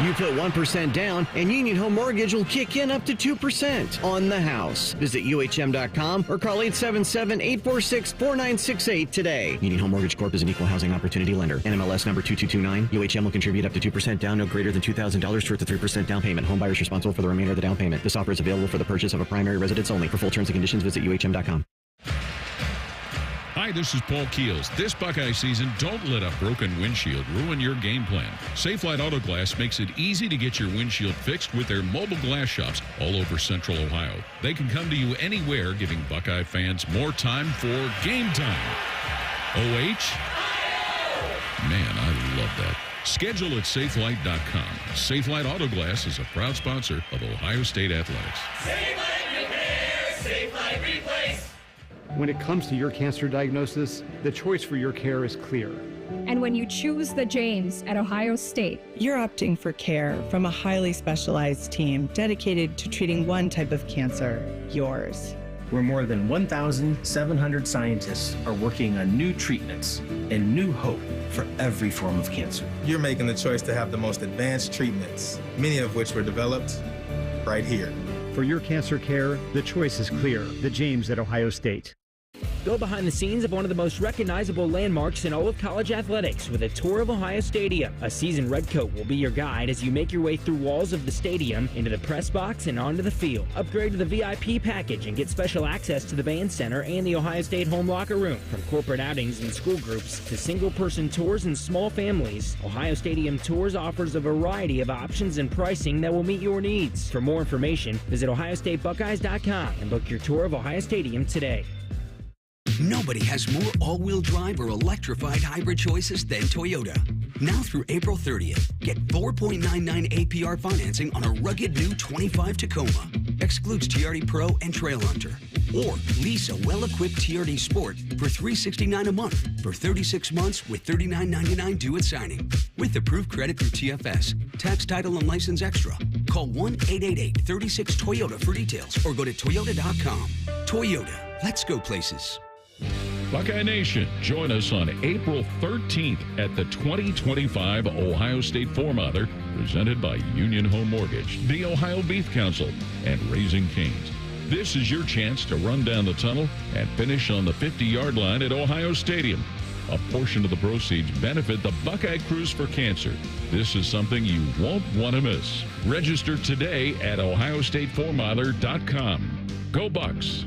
Speaker 10: You put 1% down, and Union Home Mortgage will kick in up to 2% on the house. Visit UHM.com or call 877-846-4968 today. Union Home Mortgage Corp is an equal housing opportunity lender. NMLS number 2229. UHM will contribute up to 2% down, no greater than $2,000 towards a 3% down payment. Home buyers responsible for the remainder of the down payment. This offer is available for the purchase of a primary residence only. For full terms and conditions, visit UHM.com.
Speaker 2: Hi, this is Paul Keels. This Buckeye season, don't let a broken windshield ruin your game plan. Safelite Auto Glass makes it easy to get your windshield fixed with their mobile glass shops all over Central Ohio. They can come to you anywhere, giving Buckeye fans more time for game time. OH? Man, I love that. Schedule at safelite.com. Safelite Auto Glass is a proud sponsor of Ohio State Athletics.
Speaker 5: Safelite repair, Safelite replace.
Speaker 13: When it comes to your cancer diagnosis, the choice for your care is clear.
Speaker 14: And when you choose the James at Ohio State,
Speaker 15: you're opting for care from a highly specialized team dedicated to treating one type of cancer, yours.
Speaker 16: Where more than 1,700 scientists are working on new treatments and new hope for every form of cancer.
Speaker 17: You're making the choice to have the most advanced treatments, many of which were developed right here.
Speaker 13: For your cancer care, the choice is clear. The James at Ohio State.
Speaker 22: Go behind the scenes of one of the most recognizable landmarks in all of college athletics with a tour of Ohio Stadium. A seasoned redcoat will be your guide as you make your way through walls of the stadium, into the press box, and onto the field. Upgrade to the VIP package and get special access to the band center and the Ohio State home locker room. From corporate outings and school groups to single-person tours and small families, Ohio Stadium Tours offers a variety of options and pricing that will meet your needs. For more information, visit OhioStateBuckeyes.com and book your tour of Ohio Stadium today.
Speaker 23: Nobody has more all-wheel drive or electrified hybrid choices than Toyota. Now through April 30th, get 4.99 APR financing on a rugged new 25 Tacoma. Excludes TRD Pro and Trail Hunter. Or lease a well-equipped TRD Sport for $369 a month for 36 months with $39.99 due at signing. With approved credit through TFS, tax, title, and license extra. Call 1-888-36-TOYOTA for details or go to toyota.com. Toyota, let's go places.
Speaker 2: Buckeye Nation, join us on April 13th at the 2025 Ohio State Four-Mother, presented by Union Home Mortgage, the Ohio Beef Council, and Raising Cane's. This is your chance to run down the tunnel and finish on the 50-yard line at Ohio Stadium. A portion of the proceeds benefit the Buckeye Cruise for Cancer. This is something you won't want to miss. Register today at ohiostatefourmother.com. Go Bucks!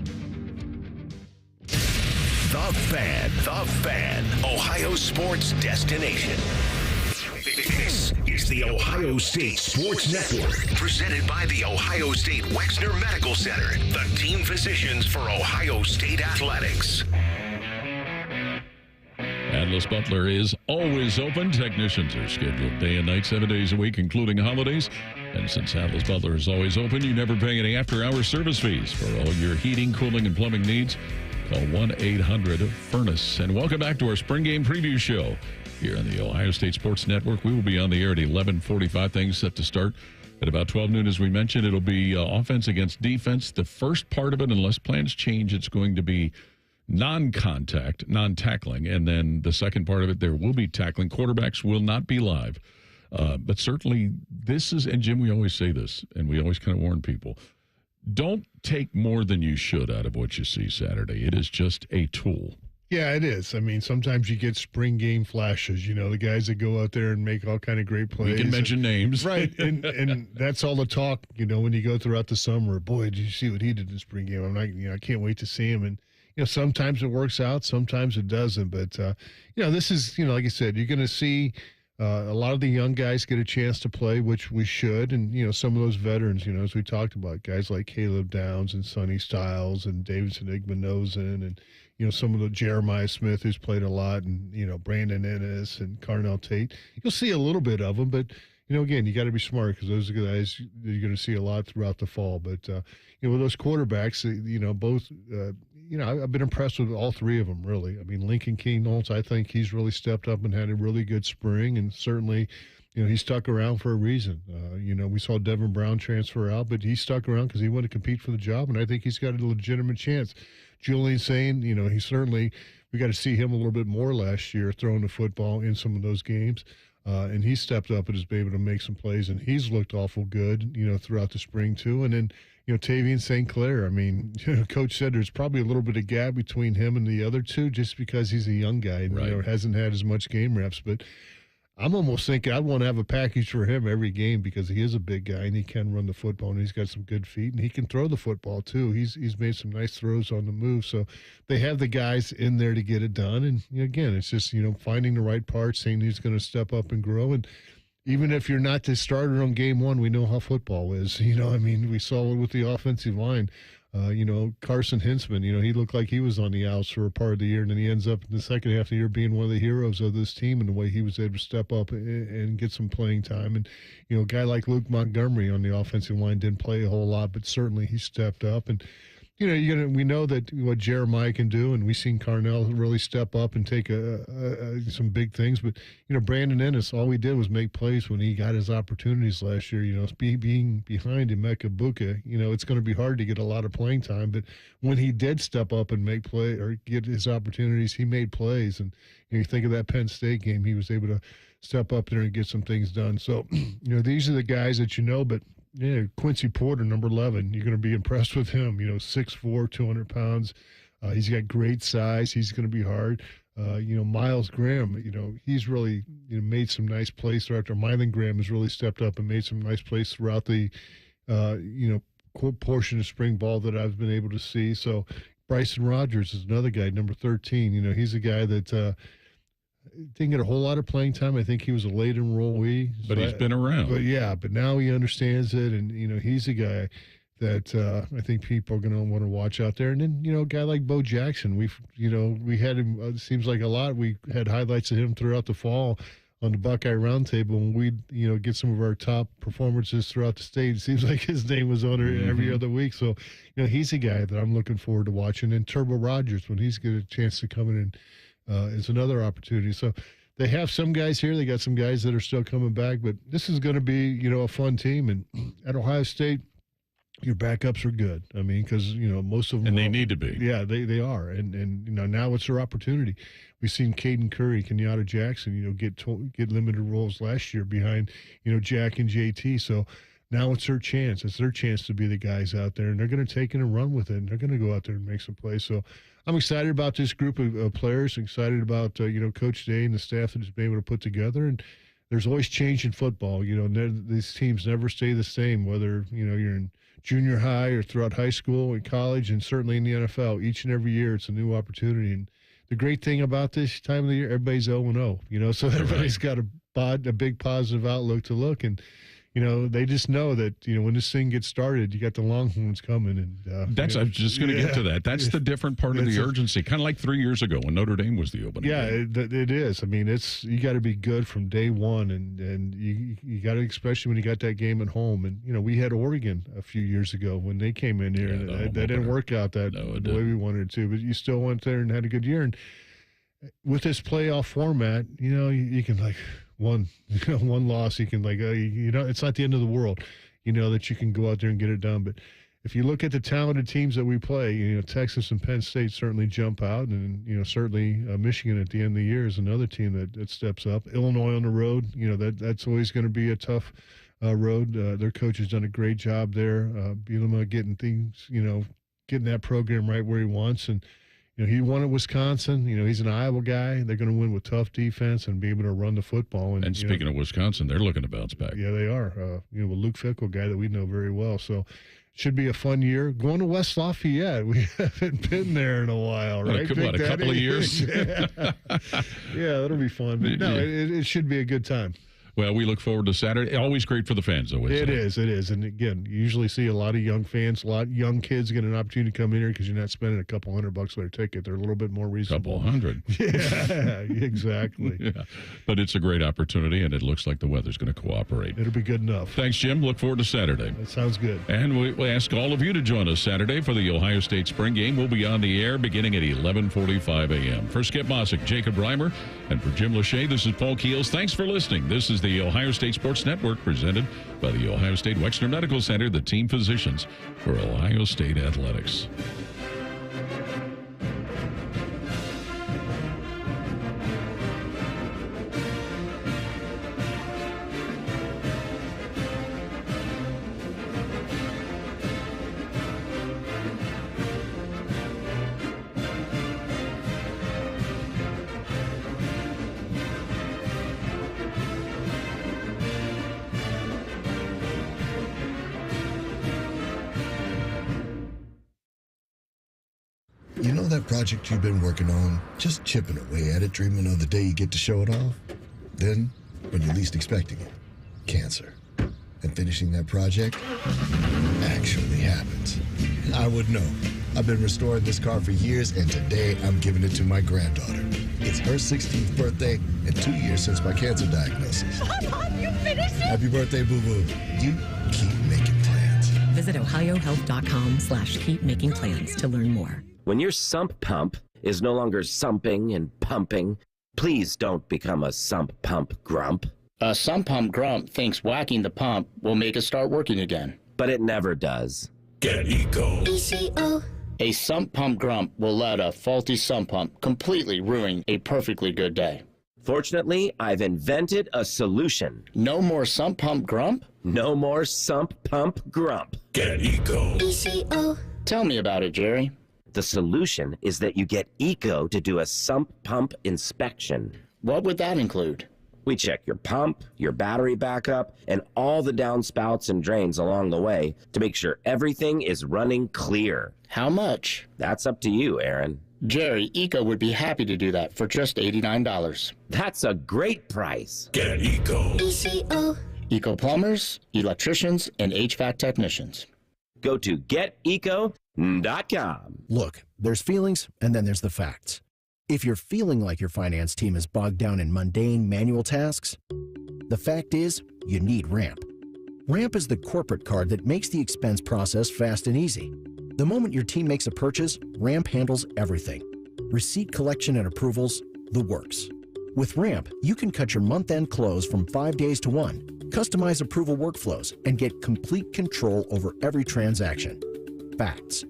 Speaker 1: The Fan, Ohio sports destination. This is the Ohio State Sports Network, presented by the Ohio State Wexner Medical Center, the team physicians for Ohio State athletics.
Speaker 2: Atlas Butler is always open. Technicians are scheduled day and night, 7 days a week, including holidays. And since Atlas Butler is always open, you never pay any after-hours service fees for all your heating, cooling, and plumbing needs. Call 1-800-FURNACE. And welcome back to our spring game preview show here on the Ohio State Sports Network. We will be on the air at 11:45. Things set to start at about 12 noon, as we mentioned. It'll be offense against defense. The first part of it, unless plans change, it's going to be non-contact, non-tackling. And then the second part of it, there will be tackling. Quarterbacks will not be live. But certainly this is, and Jim, we always say this, and we always kind of warn people, don't take more than you should out of what you see Saturday. It is just a tool.
Speaker 3: Yeah, it is. I mean, sometimes you get spring game flashes, the guys that go out there and make all kind of great plays.
Speaker 2: We can mention names.
Speaker 3: Right, and that's all the talk, when you go throughout the summer. Boy, did you see what he did in spring game? I can't wait to see him. And, sometimes it works out, sometimes it doesn't. But, this is, like I said, you're going to see a lot of the young guys get a chance to play, which we should. And, some of those veterans, as we talked about, guys like Caleb Downs and Sonny Styles and Davidson Igmanozen and, some of the Jeremiah Smith, who's played a lot, and, Brandon Ennis and Carnell Tate. You'll see a little bit of them, but, again, you got to be smart because those are guys you're going to see a lot throughout the fall. But, with those quarterbacks, both, I've been impressed with all three of them, really. I mean, Lincoln King-Knowles, I think he's really stepped up and had a really good spring, and certainly, he stuck around for a reason. We saw Devin Brown transfer out, but he stuck around because he wanted to compete for the job, and I think he's got a legitimate chance. Julian Sane, he certainly, we got to see him a little bit more last year throwing the football in some of those games. And he stepped up and has been able to make some plays, and he's looked awful good, throughout the spring too. And then, Tavian St. Clair, I mean, Coach said there's probably a little bit of gap between him and the other two just because he's a young guy and, hasn't had as much game reps. But I'm almost thinking I'd want to have a package for him every game because he is a big guy and he can run the football and he's got some good feet and he can throw the football too. He's made some nice throws on the move. So they have the guys in there to get it done. And again, it's just, finding the right parts, saying he's going to step up and grow. And even if you're not the starter on game one, we know how football is. We saw it with the offensive line. Carson Hintzman, he looked like he was on the outs for a part of the year, and then he ends up in the second half of the year being one of the heroes of this team in the way he was able to step up and get some playing time. And, a guy like Luke Montgomery on the offensive line didn't play a whole lot, but certainly he stepped up. And, we know that what Jeremiah can do, and we've seen Carnell really step up and take some big things. But, Brandon Ennis, all we did was make plays when he got his opportunities last year. Being behind Emeka Buka, it's going to be hard to get a lot of playing time. But when he did step up and make play or get his opportunities, he made plays. And you think of that Penn State game, he was able to step up there and get some things done. So, these are the guys that but Quincy Porter, number 11, you're going to be impressed with him. 6'4", 200 pounds. He's got great size. He's going to be hard. Miles Graham, he's really made some nice plays throughout there. Mylan Graham has really stepped up and made some nice plays throughout the, portion of spring ball that I've been able to see. So Bryson Rogers is another guy, number 13. He's a guy that didn't get a whole lot of playing time. I think he was a late enrollee.
Speaker 2: But he's been around.
Speaker 3: But now he understands it, and, he's a guy that I think people are going to want to watch out there. And then, a guy like Bo Jackson, we had him, it seems like a lot. We had highlights of him throughout the fall on the Buckeye Roundtable, and we'd, get some of our top performances throughout the state. It seems like his name was on there every other week. So, he's a guy that I'm looking forward to watching. And Turbo Rogers, when he's got a chance to come in and is another opportunity. So they have some guys here. They got some guys that are still coming back, but this is going to be, a fun team. And at Ohio State, your backups are good. I mean, because, most of them.
Speaker 2: And they need to be.
Speaker 3: Yeah, they are. And now it's their opportunity. We've seen Caden Curry, Kenyatta Jackson, get limited roles last year behind, Jack and JT. So now it's their chance. It's their chance to be the guys out there, and they're going to take it and run with it, and they're going to go out there and make some plays. So I'm excited about this group of players, excited about, Coach Day and the staff that he's been able to put together. And there's always change in football. These teams never stay the same, whether, you're in junior high or throughout high school and college, and certainly in the NFL. Each and every year it's a new opportunity. And the great thing about this time of the year, everybody's 0-0, so everybody's got a big positive outlook to look. And, they just know that, when this thing gets started, you got the Longhorns coming. And
Speaker 2: I was just going to get to that. That's the different part of the urgency, kind of like 3 years ago when Notre Dame was the opening.
Speaker 3: Yeah, it is. I mean, you got to be good from day one, and you got to, especially when you got that game at home. And we had Oregon a few years ago when they came in here, and that didn't work out the way we wanted it to. But you still went there and had a good year. And with this playoff format, you can one loss, you can it's not the end of the world, that you can go out there and get it done. But if you look at the talented teams that we play, Texas and Penn State certainly jump out, and certainly Michigan at the end of the year is another team that steps up. Illinois on the road, that's always going to be a tough road. Their coach has done a great job there, Bielema getting things, getting that program right where he wants. And he won at Wisconsin. He's an Iowa guy. They're going to win with tough defense and be able to run the football. And
Speaker 2: speaking of Wisconsin, they're looking to bounce back.
Speaker 3: Yeah, they are. With Luke Fickell, guy that we know very well. So it should be a fun year. Going to West Lafayette. We haven't been there in a while, right?
Speaker 2: A couple of years?
Speaker 3: Yeah, that'll be fun. But no, it should be a good time.
Speaker 2: Well, we look forward to Saturday. Always great for the fans, though.
Speaker 3: It is. And again, you usually see a lot of young fans, a lot of young kids get an opportunity to come in here because you're not spending a couple $100 for their ticket. They're a little bit more reasonable.
Speaker 2: Couple hundred.
Speaker 3: Yeah, exactly.
Speaker 2: Yeah. But it's a great opportunity, and it looks like the weather's going to cooperate.
Speaker 3: It'll be good enough.
Speaker 2: Thanks, Jim. Look forward to Saturday.
Speaker 3: That sounds good.
Speaker 2: And we ask all of you to join us Saturday for the Ohio State Spring Game. We'll be on the air beginning at 11:45 a.m. For Skip Mossick, Jacob Reimer, and for Jim Lachey, this is Paul Keels. Thanks for listening. This is the Ohio State Sports Network presented by the Ohio State Wexner Medical Center, the team physicians for Ohio State Athletics.
Speaker 12: You know that project you've been working on, just chipping away at it, dreaming of the day you get to show it off? Then, when you're least expecting it, cancer. And finishing that project actually happens. I would know. I've been restoring this car for years, and today I'm giving it to my granddaughter. It's her 16th birthday and 2 years since my cancer diagnosis.
Speaker 5: Mom, you finished it?
Speaker 12: Happy birthday, boo-boo. You keep making plans.
Speaker 18: Visit ohiohealth.com/keepmakingplans to learn more.
Speaker 19: When your sump pump is no longer sumping and pumping, please don't become a sump pump grump.
Speaker 24: A sump pump grump thinks whacking the pump will make it start working again.
Speaker 19: But it never does.
Speaker 1: Get Eco.
Speaker 24: ECO. A sump pump grump will let a faulty sump pump completely ruin a perfectly good day.
Speaker 19: Fortunately, I've invented a solution.
Speaker 24: No more sump pump grump?
Speaker 19: No more sump pump grump.
Speaker 1: Get Eco.
Speaker 24: ECO. Tell me about it, Jerry.
Speaker 19: The solution is that you get Eco to do a sump pump inspection.
Speaker 24: What would that include?
Speaker 19: We check your pump, your battery backup, and all the downspouts and drains along the way to make sure everything is running clear.
Speaker 24: How much?
Speaker 19: That's up to you, Aaron.
Speaker 24: Jerry, Eco would be happy to do that for just $89.
Speaker 19: That's a great price.
Speaker 1: Get Eco.
Speaker 24: ECO. Eco plumbers, electricians, and HVAC technicians.
Speaker 19: Go to geteco.com.
Speaker 25: Look, there's feelings, and then there's the facts. If you're feeling like your finance team is bogged down in mundane manual tasks, the fact is you need Ramp. Ramp is the corporate card that makes the expense process fast and easy. The moment your team makes a purchase, Ramp handles everything. Receipt collection and approvals, the works. With Ramp, you can cut your month-end close from 5 days to 1, customize approval workflows, and get complete control over every transaction. Facts.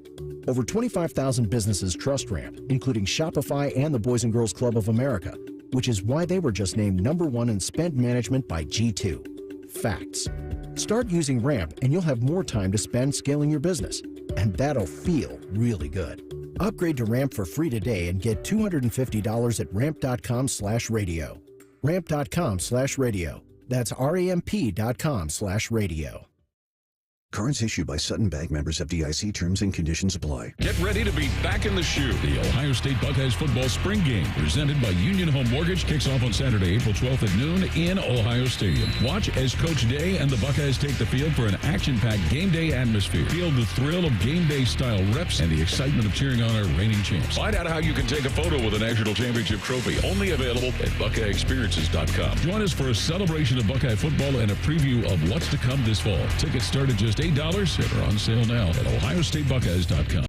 Speaker 25: Over 25,000 businesses trust Ramp, including Shopify and the Boys and Girls Club of America, which is why they were just named #1 in spend management by G2. Facts. Start using Ramp and you'll have more time to spend scaling your business. And that'll feel really good. Upgrade to Ramp for free today and get $250 at ramp.com/radio. Ramp.com/radio. That's ramp.com/radio.
Speaker 26: Cards issued by Sutton Bank, members of FDIC. Terms and conditions apply.
Speaker 2: Get ready to be back in the shoe. The Ohio State Buckeyes football spring game, presented by Union Home Mortgage, kicks off on Saturday, April 12th at noon in Ohio Stadium. Watch as Coach Day and the Buckeyes take the field for an action-packed game day atmosphere. Feel the thrill of game day style reps and the excitement of cheering on our reigning champs. Find out how you can take a photo with a national championship trophy. Only available at BuckeyeExperiences.com. Join us for a celebration of Buckeye football and a preview of what's to come this fall. Tickets start at just $8 and are on sale now at OhioStateBuckeyes.com.